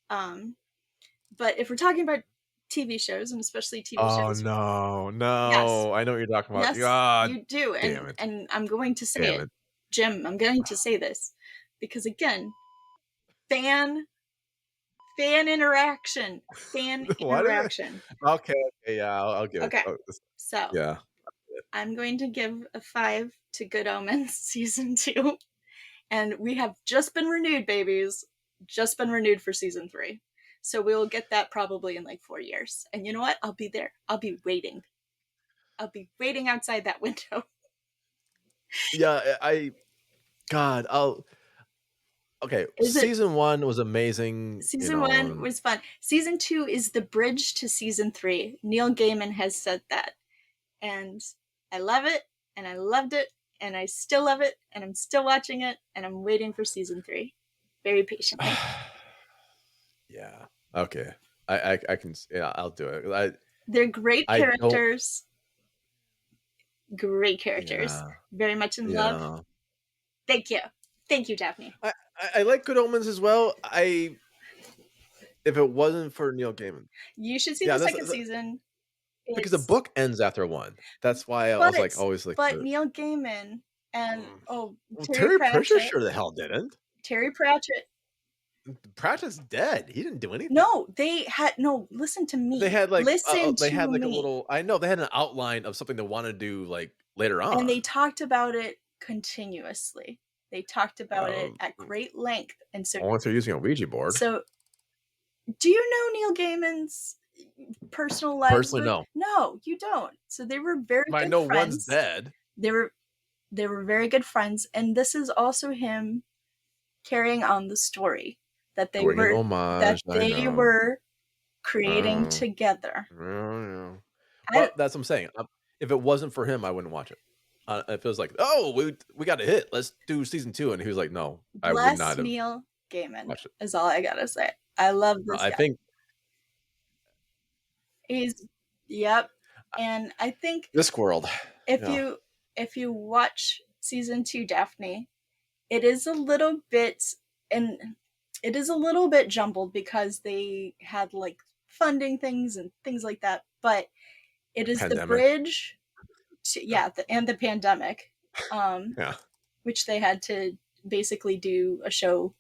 But if we're talking about TV shows, and especially TV shows. Oh, no. Yes. I know what you're talking about. Yes, God, you do. And I'm going to say it. Jim, I'm going to say this. Because again, fan interaction. Fan interaction. Okay, yeah, I'll give it. Okay. So yeah. I'm going to give a 5 to Good Omens season 2. And we have just been renewed, babies. Just been renewed for season 3. So we'll get that probably in like 4 years. And you know what? I'll be there. I'll be waiting. I'll be waiting outside that window. Yeah, okay, season 1 was amazing. Season 1 was fun. Season 2 is the bridge to season 3. Neil Gaiman has said that. And I love it, and I loved it, and I still love it, and I'm still watching it, and I'm waiting for season 3. Very patiently. Yeah. Okay. I can. Yeah, I'll do it. They're great characters. Great characters. Yeah. Very much in love. Thank you, Daphne. I like Good Omens as well. If it wasn't for Neil Gaiman, you should see the second season. Because the book ends after 1. That's why I was like always like. But Neil Gaiman and Terry Pratchett sure the hell didn't. Terry Pratchett. Pratchett's dead. He didn't do anything. No, they had listen to me. They had like they had like a little. I know they had an outline of something they want to do like later on, and they talked about it continuously. They talked about it at great length, and so once they're using a Ouija board. So, do you know Neil Gaiman's personal life? Personally, no. No, you don't. So they were very good friends. I know one's dead. They were very good friends, and this is also him carrying on the story that they were creating together. But that's what I'm saying. If it wasn't for him, I wouldn't watch it. It feels like, we got a hit. Let's do season 2, and he was like, no, I would not have. Neil Gaiman is all I gotta say. I love this guy. I think he's and I think Discworld. If you watch season 2, Daphne, it is a little bit jumbled because they had like funding things and things like that, but it is the bridge to, and the pandemic, which they had to basically do a show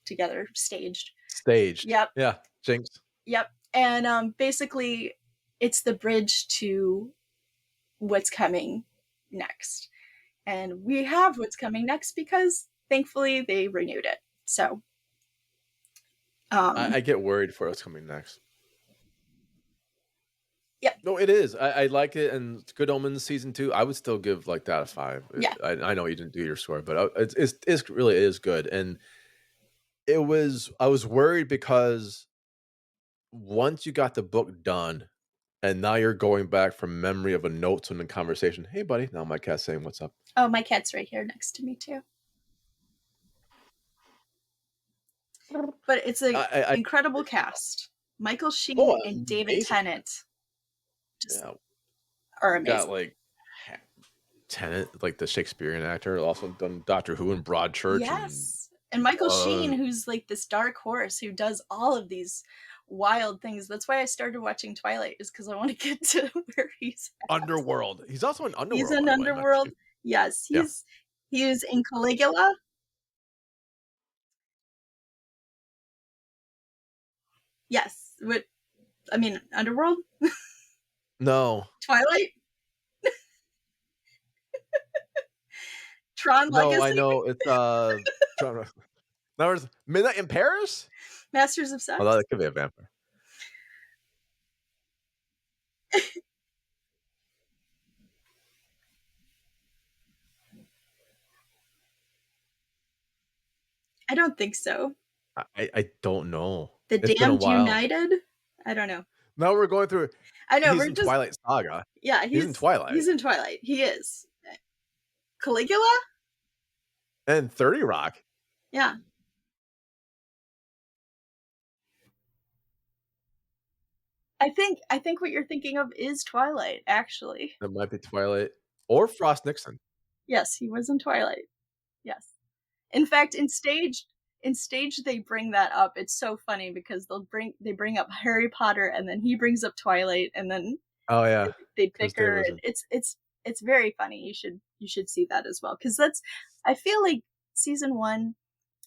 together, staged. Yep. Yeah. Jinx. Yep. And basically, it's the bridge to what's coming next, and we have what's coming next because thankfully they renewed it. So, I get worried for what's coming next. Yeah. No, it is. I like it, and Good Omens season 2. I would still give like that a 5. Yeah. I know you didn't do your score, but it really is good, and I was worried because once you got the book done, and now you're going back from memory of a note from the conversation. Hey, buddy. Now my cat's saying, "What's up?" Oh, my cat's right here next to me too. But it's an incredible cast. Michael Sheen and David Tennant are amazing. Got like Tennant, like the Shakespearean actor, also done Doctor Who and Broadchurch. Yes, and Michael Sheen, who's like this dark horse who does all of these wild things. That's why I started watching Twilight, is because I want to get to where he's at. Underworld. He's also in Underworld. He's in Underworld. Yes, he is in Caligula. Yes, Underworld. No. Twilight. Tron No, I Legacy? know it's Tron. Now it's Midnight in Paris. Masters of Sex. Although that could be a vampire. I don't think so. I don't know. The It's been a Damned while. United? I don't know. Now we're going through. I know He's we're in just Twilight Saga. Yeah, he's in Twilight. He's in Twilight. He is. Caligula? And 30 Rock. Yeah. I think what you're thinking of is Twilight, actually. That might be Twilight or Frost Nixon. Yes, he was in Twilight. Yes. In fact, in stage they bring that up. It's so funny because they bring up Harry Potter and then he brings up Twilight and then oh yeah they bicker. It's very funny. You should see that as well because I feel like season 1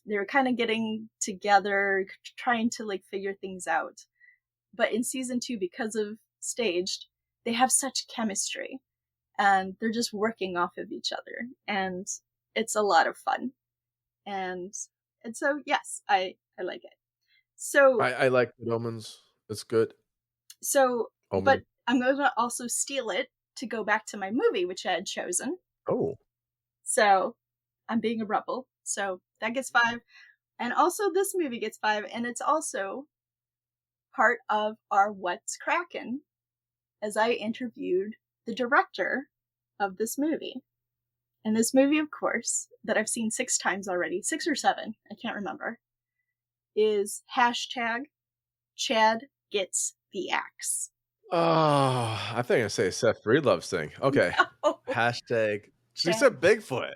they were kind of getting together, trying to like figure things out. But in season 2, because of Staged, they have such chemistry and they're just working off of each other and it's a lot of fun. And so yes, I like it. So I like Omens. It's good. So Omens. But I'm going to also steal it to go back to my movie, which I had chosen. Oh. So I'm being a rebel. So that gets 5. And also this movie gets 5. And it's also part of our What's Crackin', as I interviewed the director of this movie. And this movie, of course, that I've seen 6 times already, 6 or 7, I can't remember, is #Chad Gets the Axe. Oh, I think I say Seth Breedlove's thing. Okay. No. #. She said Bigfoot.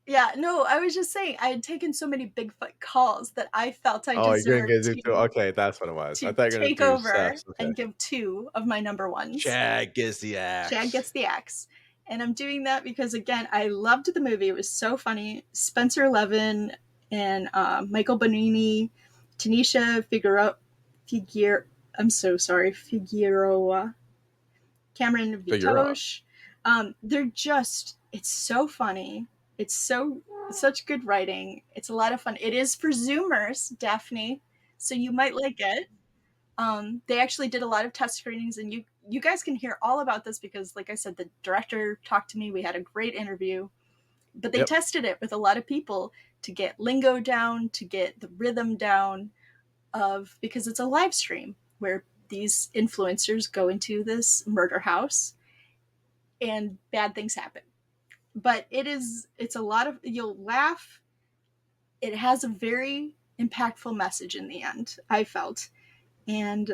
Yeah, no, I was just saying I had taken so many Bigfoot calls that I felt I deserved you're gonna get to okay, that's what it was. I thought you were take gonna over okay. and give 2 of my number 1s. Chad Gets the Axe. Chad Gets the Axe. And I'm doing that because, again, I loved the movie. It was so funny. Spencer Levin and Michael Bonini, Tanisha Figueroa, Cameron Vitosh. They're just, it's so funny. It's such good writing. It's a lot of fun. It is for Zoomers, Daphne, so you might like it. They actually did a lot of test screenings, and you guys can hear all about this because, like I said, the director talked to me. We had a great interview, but they tested it with a lot of people to get lingo down, to get the rhythm down because it's a live stream where these influencers go into this murder house and bad things happen. But it's a lot of, you'll laugh. It has a very impactful message in the end, I felt. And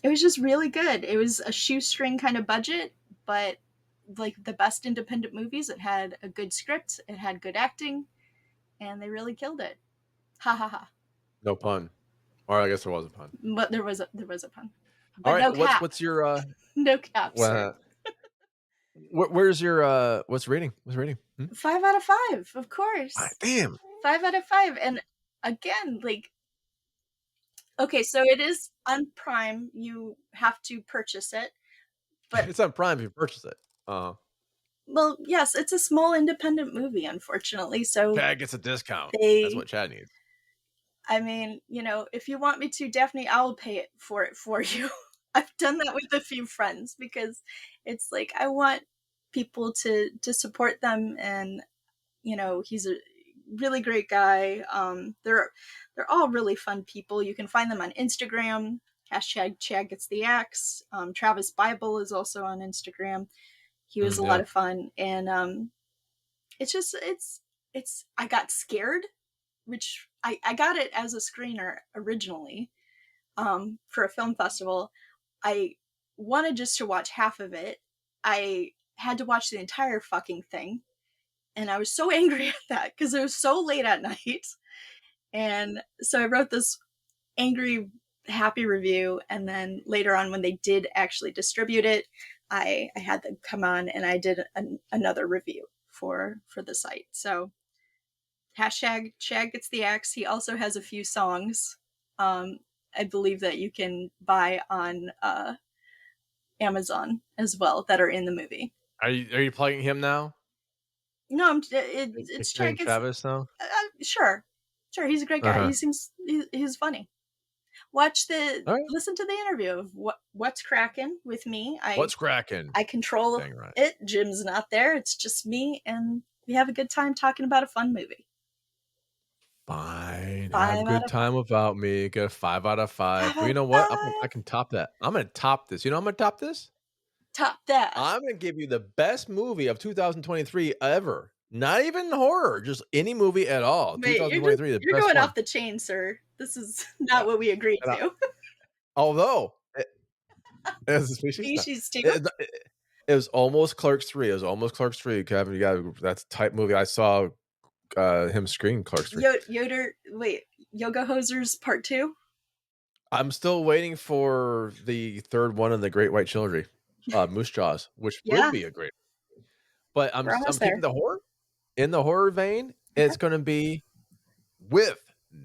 it was just really good. It was a shoestring kind of budget, but like the best independent movies, it had a good script, it had good acting, and they really killed it. Ha ha ha. No pun. Or I guess there was a pun. But there was a pun. But all right, no caps. what's your no caps. Where's your what's rating? 5 out of 5, of course. Damn. 5 out of 5. And again, like, okay, so it is on Prime. You have to purchase it. But it's on Prime if you purchase it. Well, yes, it's a small independent movie, unfortunately. So Chad gets a discount. That's what Chad needs. I mean, if you want me to, Daphne, I'll pay it for you. I've done that with a few friends because it's like I want people to support them, and he's a really great guy. They're all really fun people. You can find them on Instagram. #Chad Gets the Axe. Travis Bible is also on Instagram. He was a lot of fun, and it's I got scared, which I got it as a screener originally for a film festival. I wanted just to watch half of it. I had to watch the entire fucking thing, and I was so angry at that because it was so late at night. And so I wrote this angry, happy review, and then later on when they did actually distribute it, I had them come on and I did another review for the site. So #Chad Gets the Axe. He also has a few songs I believe that you can buy on Amazon as well that are in the movie. Are you plugging him now? No, it's Jack. Travis though. Sure, he's a great guy. He seems he's funny. Listen to the interview of what's cracking with me. What's cracking? I control it. Jim's not there. It's just me, and we have a good time talking about a fun movie. Fine. Have a good time without me. Get a 5 out of 5. Well, you know what? I can top that. I'm going to top this. You know I'm going to top this? Top that. I'm going to give you the best movie of 2023 ever. Not even horror, just any movie at all. Wait, 2023, you're going off the chain, sir. This is not what we agreed to. Although, as a species too. It was almost Clerks 3. It was almost Clerks 3, Kevin. That's the type movie I saw him scream Clerks 3. Yoga Hosers Part 2? I'm still waiting for the third one in the Great White Trilogy, Moose Jaws, which would be a great movie. But I'm keeping the horror. In the horror vein, it's going to be with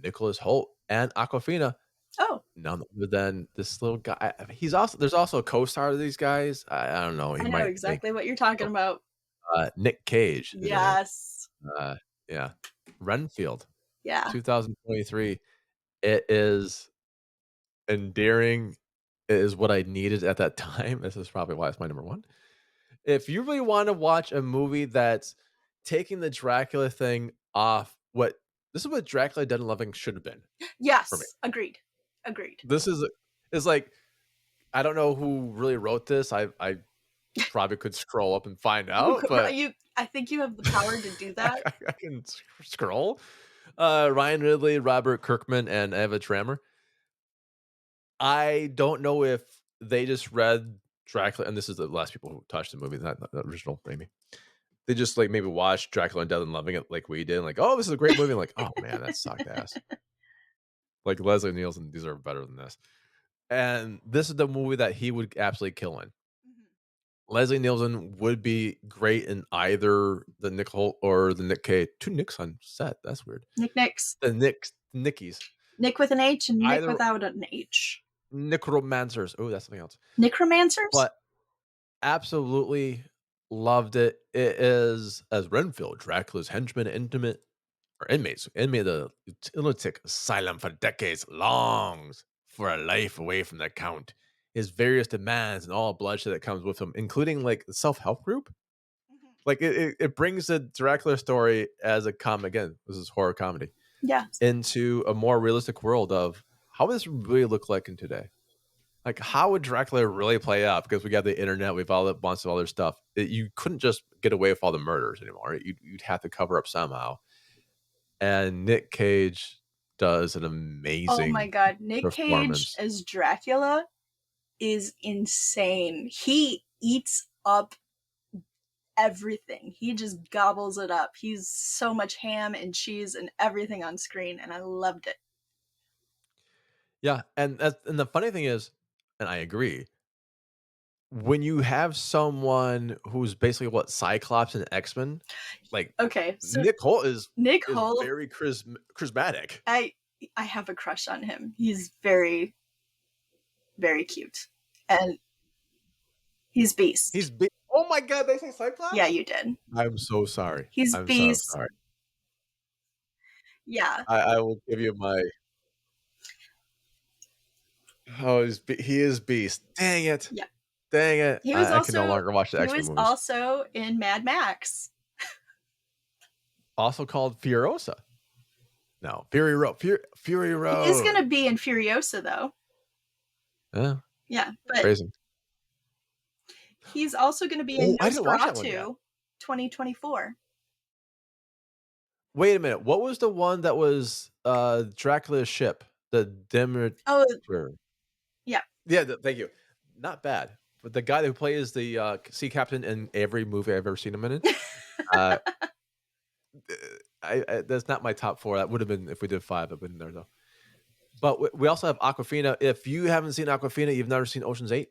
Nicholas Hoult and Awkwafina. Oh. None other than this little guy. There's also a co-star of these guys. I don't know. I know exactly what you're talking about. Nick Cage. Yes. Yeah. Renfield. Yeah. 2023. It is endearing. It is what I needed at that time. This is probably why it's my number one. If you really want to watch a movie that's taking the Dracula thing off, this is what Dracula Dead and Loving should have been. Yes. Agreed. This is like, I don't know who really wrote this. I probably could scroll up and find out, but I think you have the power to do that. I can scroll. Ryan Ridley, Robert Kirkman, and Eva Trammer. I don't know if they just read Dracula, and this is the last people who touched the movie, not the original, maybe. They just like maybe watched Dracula and Dead and Loving it like we did, and like, oh, this is a great movie. And like, oh man, that sucked ass. Like Leslie Nielsen deserved better than this. And this is the movie that he would absolutely kill in. Mm-hmm. Leslie Nielsen would be great in either the Nick Hoult or the Nick Cage. 2 Nicks on set. That's weird. Nicks. The Nickies. Nick with an H and Nick without an H. Necromancers. Oh, that's something else. Necromancers? But absolutely loved it. It is, as Renfield, Dracula's henchman, inmate of the lunatic asylum for decades, longs for a life away from the Count. His various demands and all bloodshed that comes with him, including like the self-help group. Mm-hmm. Like it brings the Dracula story as a comedy. Again, this is horror comedy. Yeah. Into a more realistic world of how would this really look like in today? Like, how would Dracula really play out? Because we got the internet, we've all a bunch of other stuff. You couldn't just get away with all the murders anymore. You'd have to cover up somehow. And Nick Cage does an amazing. Oh my god, Nick Cage as Dracula is insane. He eats up everything. He just gobbles it up. He's so much ham and cheese and everything on screen, and I loved it. Yeah, and the funny thing is, and I agree, when you have someone who's basically Cyclops and X-Men, like, okay, so Nick Hoult is very charismatic. I have a crush on him. He's very, very cute, and he's Beast. Oh my god, they say Cyclops? Yeah, you did. I'm so sorry. He's Beast. So sorry. Yeah. I will give you my. Oh, he is Beast. Dang it. Yeah. Dang it. He was I can no longer watch the X-Men movies. He was also in Mad Max. Also called Furiosa. No, Fury Road. Fury Road. He is going to be in Furiosa, though. Yeah. Yeah, but crazy. He's also going to be in Nosferatu 2024. Wait a minute. What was the one that was Dracula's ship? The Demeter. Oh, yeah. Yeah, thank you. Not bad. But the guy who plays the sea captain in every movie I've ever seen him in. That's not my top 4. That would have been, if we did 5, I've been there though. But we also have Awkwafina. If you haven't seen Awkwafina, you've never seen Ocean's 8.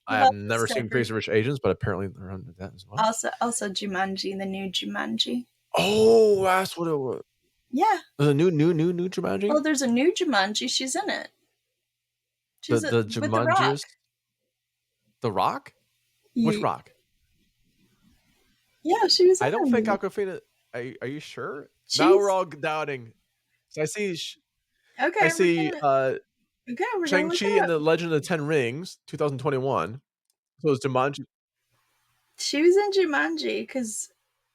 I have never seen Crazy Rich Asians, but apparently they're under that as well. Also Jumanji, the new Jumanji. Oh, that's what it was. Yeah. There's a new Jumanji? Oh, there's a new Jumanji. She's in it. She's the Jumanji. The Rock? Which Rock? Yeah, she was. I don't think on. Awkwafina. Are you sure? Now we're all doubting. So I see. Okay, we're gonna look Shang-Chi it and up. the Legend of the Ten Rings, 2021. So it's Jumanji. She was in Jumanji because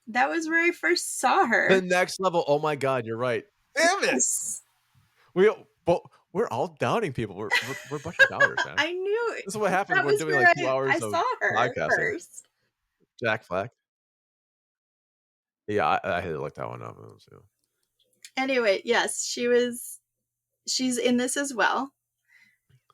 that was where I first saw her. The Next Level. Oh my God, you're right. Damn it! We're all doubting people. We're a bunch of doubters, man. I knew This is what happens. We're doing like 2 hours I of saw her podcasting. first. Jack Black. Yeah, I had to look that one up. Anyway, yes, she's in this as well.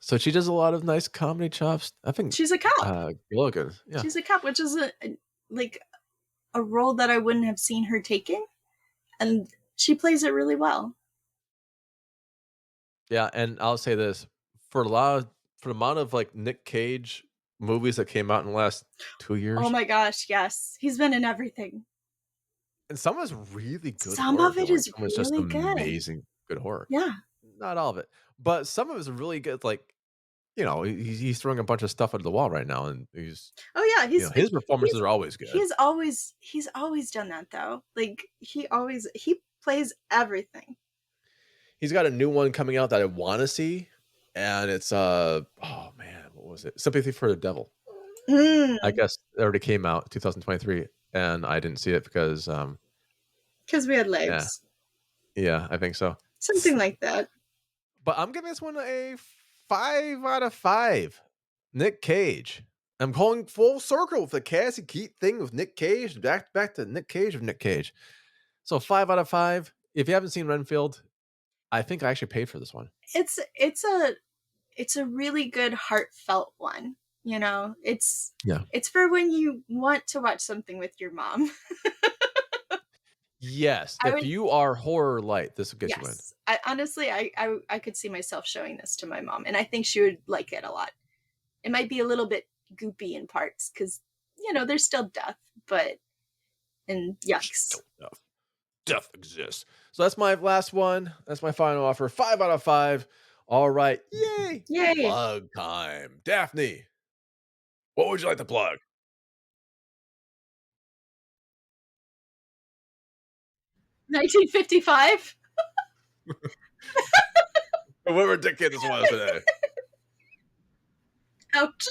So she does a lot of nice comedy chops. I think she's a cop. Logan. Yeah. She's a cop, which is a role that I wouldn't have seen her taking, and she plays it really well. Yeah, and I'll say this: for the amount of like Nick Cage movies that came out in the last 2 years. Oh my gosh, yes, he's been in everything. And some is really good. Some horror, of it is really just good. Amazing good horror. Yeah, not all of it, but some of it is really good. Like, he's throwing a bunch of stuff at the wall right now, and he's. Oh yeah, his performances are always good. He's always done that though. Like he plays everything. He's got a new one coming out that I want to see, and it's oh man, what was it? Sympathy for the Devil. I guess it already came out 2023, and I didn't see it because we had legs. Yeah, I think so. Something like that. But I'm giving this one a 5 out of 5. Nick Cage. I'm going full circle with the Cassie Keat thing with Nick Cage. Back to Nick Cage of Nick Cage. So 5 out of 5. If you haven't seen Renfield, I think I actually paid for this one. It's a really good heartfelt one. It's for when you want to watch something with your mom. Yes, if you are horror light, this will get you in. Honestly, I could see myself showing this to my mom, and I think she would like it a lot. It might be a little bit goopy in parts because there's still death, and yucks. Death exists. So that's my last one. That's my final offer. 5 out of 5. All right, yay! Plug time, Daphne. What would you like to plug? 1955. What ridiculous this was today. Ouch.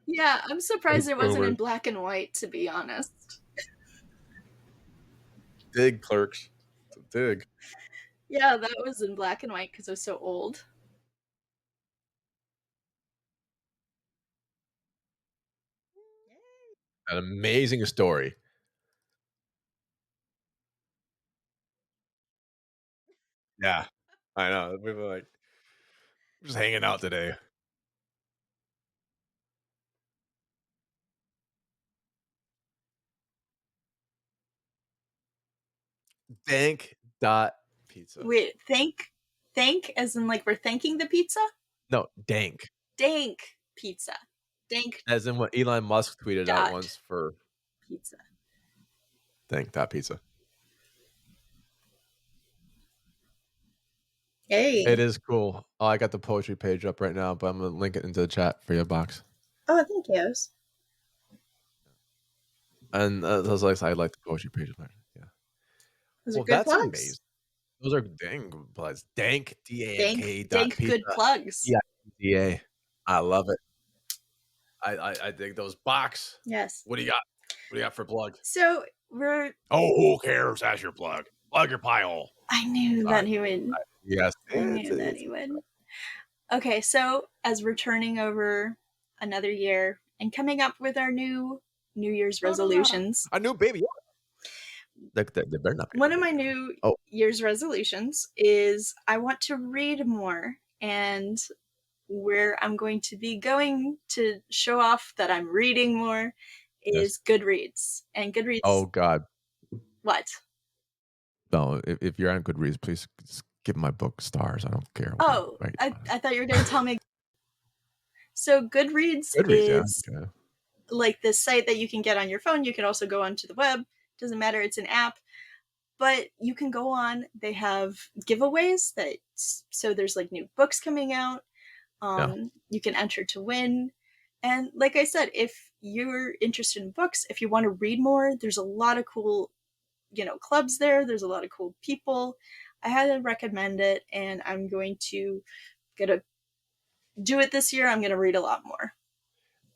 Yeah, I'm surprised it wasn't in black and white, to be honest. Dig, Clerks. Dig. Yeah, that was in black and white because it was so old. An amazing story. Yeah, I know. We were like just hanging out today. Dank.pizza. Wait, thank as in like we're thanking the pizza? No, dank. Dank pizza. Dank. As in what Elon Musk tweeted out once for pizza. Dank.pizza. Hey. It is cool. Oh, I got the poetry page up right now, but I'm going to link it into the chat for your box. Oh, thank you. And I like the poetry page. Yeah. Those are good plugs. Amazing. Those are dang plugs. Dank, D-A-N-K. Dank good plugs. Yeah, D-A. I love it. I dig those box. Yes. What do you got? What do you got for plug? So we're. Oh, who cares? That's your plug. Plug your pie hole. I knew that he would. Yes. I knew that he would. Okay, so as we're turning over another year and coming up with our New Year's resolutions. A new baby. They better not be. One of my New Year's resolutions is I want to read more, and where I'm going to be going to show off that I'm reading more is Goodreads. And Goodreads. Oh God. What? No, if you're on Goodreads, please give my book stars. I don't care. Oh, I thought you were going to tell me. So Goodreads is like this site that you can get on your phone. You can also go onto the web. Doesn't matter. It's an app. But you can go on. They have giveaways so there's like new books coming out. You can enter to win. And like I said, if you're interested in books, if you want to read more, there's a lot of cool, clubs there. There's a lot of cool people. I highly recommend it, and I'm going to do it this year. I'm going to read a lot more.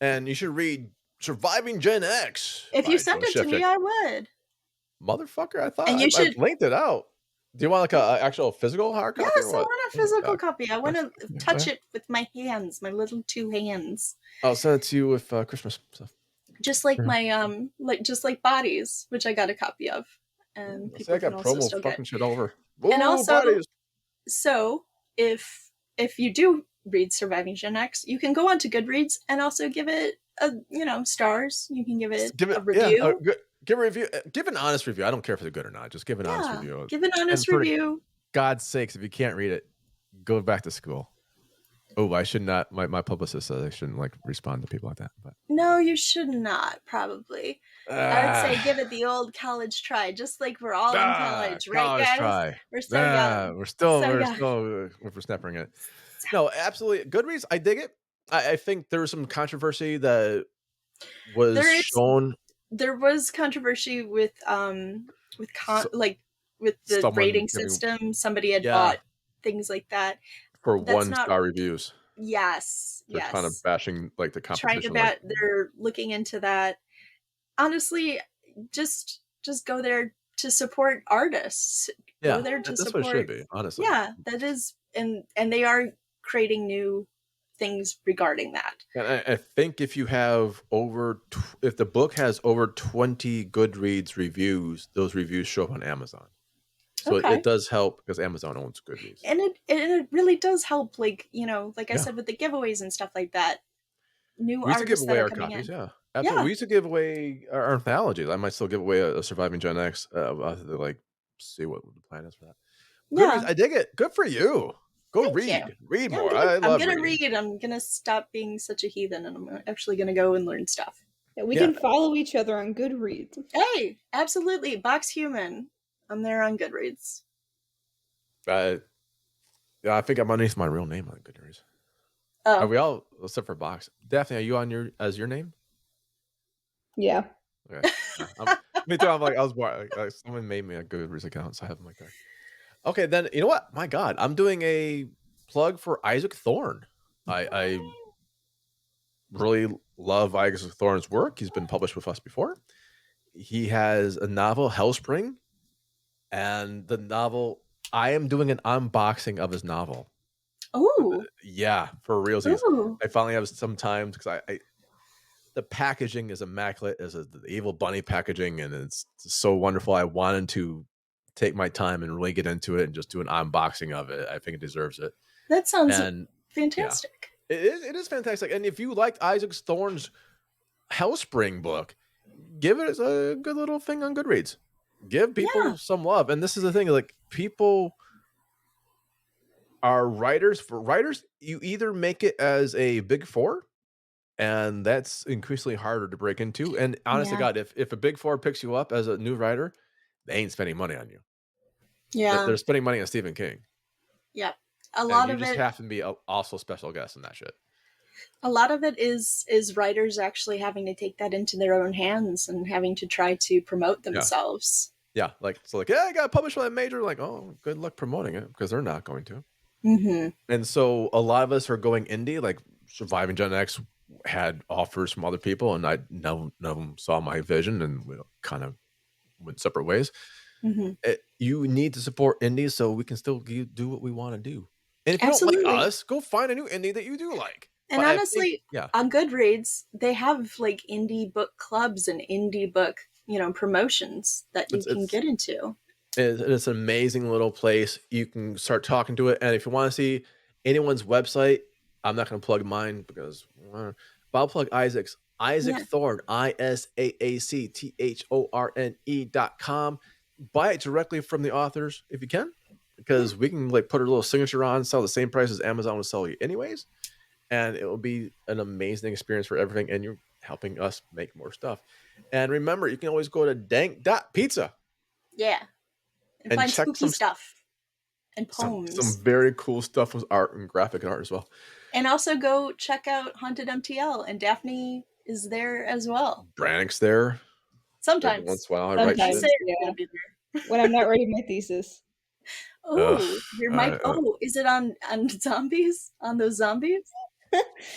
And you should read Surviving Gen X. If you sent it to me, I would. Motherfucker, I thought and you should linked it out. Do you want like an actual physical hard copy? Yes, I want a physical copy. I want to touch it with my hands, my little 2 hands. I'll send it to you with Christmas stuff. Just like my just like Bodies, which I got a copy of, and people I got can promo also still fucking get. shit over. Ooh, and also, Bodies. So if you do read Surviving Gen X, you can go on to Goodreads and also give it stars. You can give it a review. Yeah, give a review. Give an honest review. I don't care if it's good or not. Just give an honest review. Give an honest review. God's sakes, if you can't read it, go back to school. Oh, I should not. My publicist says I shouldn't respond to people like that. But no, you should not. Probably, I would say give it the old college try. Just like we're all in college, right, guys? Try. We're so young. We're still whippersnappering it. No, absolutely. Goodreads, I dig it. I think there was some controversy that was shown. There was controversy with the rating system. Somebody had bought things like that for 1-star reviews. Yes, they're kind of bashing the competition. They're looking into that. Honestly, just go there to support artists. Yeah, go there to that's support. What it should be, honestly. Yeah, that is, and they are creating new things regarding that. And I think if you have if the book has over 20 Goodreads reviews, those reviews show up on Amazon. So it does help because Amazon owns Goodreads. And it really does help, I said, with the giveaways and stuff like that. New artists that are coming in. Yeah, absolutely. We used to give away our anthologies. I might still give away a Surviving Gen X. I'll have to see what the plan is for that. Goodreads, I dig it. Good for you. Go read more. I'm gonna read. I'm gonna stop being such a heathen, and I'm actually gonna go and learn stuff. Yeah, we can follow each other on Goodreads. Hey, absolutely, Box Human. I'm there on Goodreads. I think I'm underneath my real name on Goodreads. Oh, are we all except for Box? Daphne, are you on as your name? Yeah. Okay. Me too. I'm I was someone made me a Goodreads account, so I have them there. Okay, then you know what? My God, I'm doing a plug for Isaac Thorne. I really love Isaac Thorne's work. He's been published with us before. He has a novel, Hellspring, and the novel. I am doing an unboxing of his novel. Oh, yeah, for real. I finally have some time because the packaging is immaculate. It's the Evil Bunny packaging, and it's so wonderful. I wanted to take my time and really get into it and just do an unboxing of it. I think it deserves it. That sounds fantastic. Yeah, it is fantastic. And if you liked Isaac Thorne's Hellspring book, give it a good little thing on Goodreads. Give people some love. And this is the thing, people are writers. For writers, you either make it as a big four, and that's increasingly harder to break into. And honest to God, if a big four picks you up as a new writer, they ain't spending money on you. Yeah, they're spending money on Stephen King. Yeah, a lot of it. You just have to be also special guest in that shit. A lot of it is writers actually having to take that into their own hands and having to try to promote themselves. Yeah, I got published by a major. Good luck promoting it because they're not going to. Mm-hmm. And so a lot of us are going indie. Surviving Gen X had offers from other people, and none of them saw my vision, and we kind of went separate ways. Mm-hmm. You need to support indies so we can still do what we want to do. And if you don't like us, go find a new indie that you do like. And honestly, on Goodreads, they have indie book clubs and indie book, promotions that you can get into. It's an amazing little place. You can start talking to it. And if you want to see anyone's website, I'm not going to plug mine but I'll plug Isaac's. Isaac Thorne, ISAACTHORNE.com. Buy it directly from the authors if you can, because we can put a little signature on, sell the same price as Amazon will sell you anyways. And it will be an amazing experience for everything. And you're helping us make more stuff. And remember, you can always go to dank.pizza. Yeah. And find spooky stuff and poems. Some very cool stuff with art and graphic art as well. And also go check out Haunted MTL. And Daphne is there as well. Brannick's there. Sometimes. Every once in a while, I write shit. Yeah. When I'm not writing my thesis. Oh, your mic. Oh, is it on zombies? On those zombies?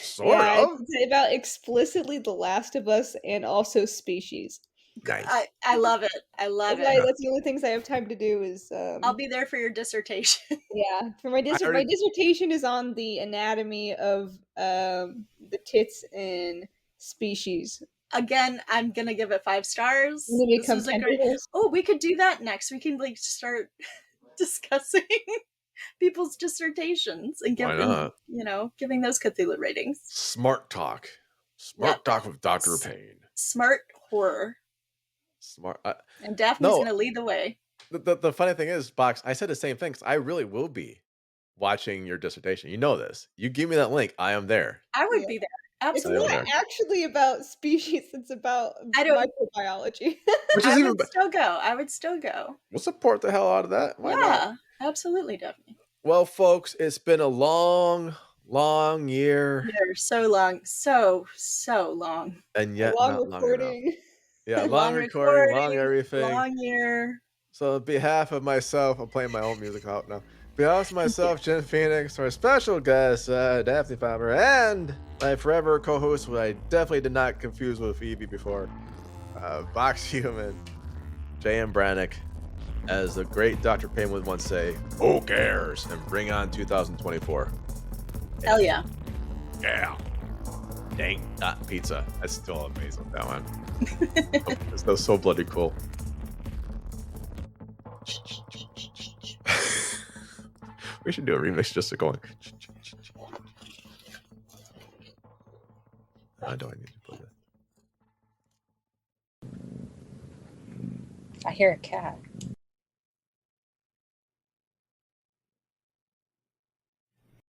Sort of. It's about explicitly The Last of Us and also Species. Nice. I love it. I love it. That's the only things I have time to do is I'll be there for your dissertation. Yeah, for my my dissertation is on the anatomy of the tits in Species. Again, I'm gonna give it 5 stars. This was a great. Oh, we could do that next. We can like start discussing people's dissertations and giving those Cthulhu ratings. Smart talk with Dr. Payne. Smart horror. Smart. And Daphne's gonna lead the way. The funny thing is, Box, I said the same thing because I really will be watching your dissertation. You know this. You give me that link, I am there. I would be there. Absolutely. It's not actually about species, it's about microbiology. I would still go. We'll support the hell out of that. Why not? Absolutely, Daphne. Well, folks, it's been a long year. So long. So long. And yet long not recording. long enough. Yeah, long recording, long everything. Long year. So on behalf of myself, I'm playing my own music out now. On behalf of myself, Jen Phoenix, our special guest, Daphne Fauber, and my forever co-host, who I definitely did not confuse with Phoebe before, Box Human, J.M. Brannick, as the great Dr. Payne would once say, who cares? And bring on 2024. Hell yeah. Yeah. Dang, not pizza. That's still amazing, that one. It's so bloody cool. We should do a remix just to go on. How do I need to put it? I hear a cat.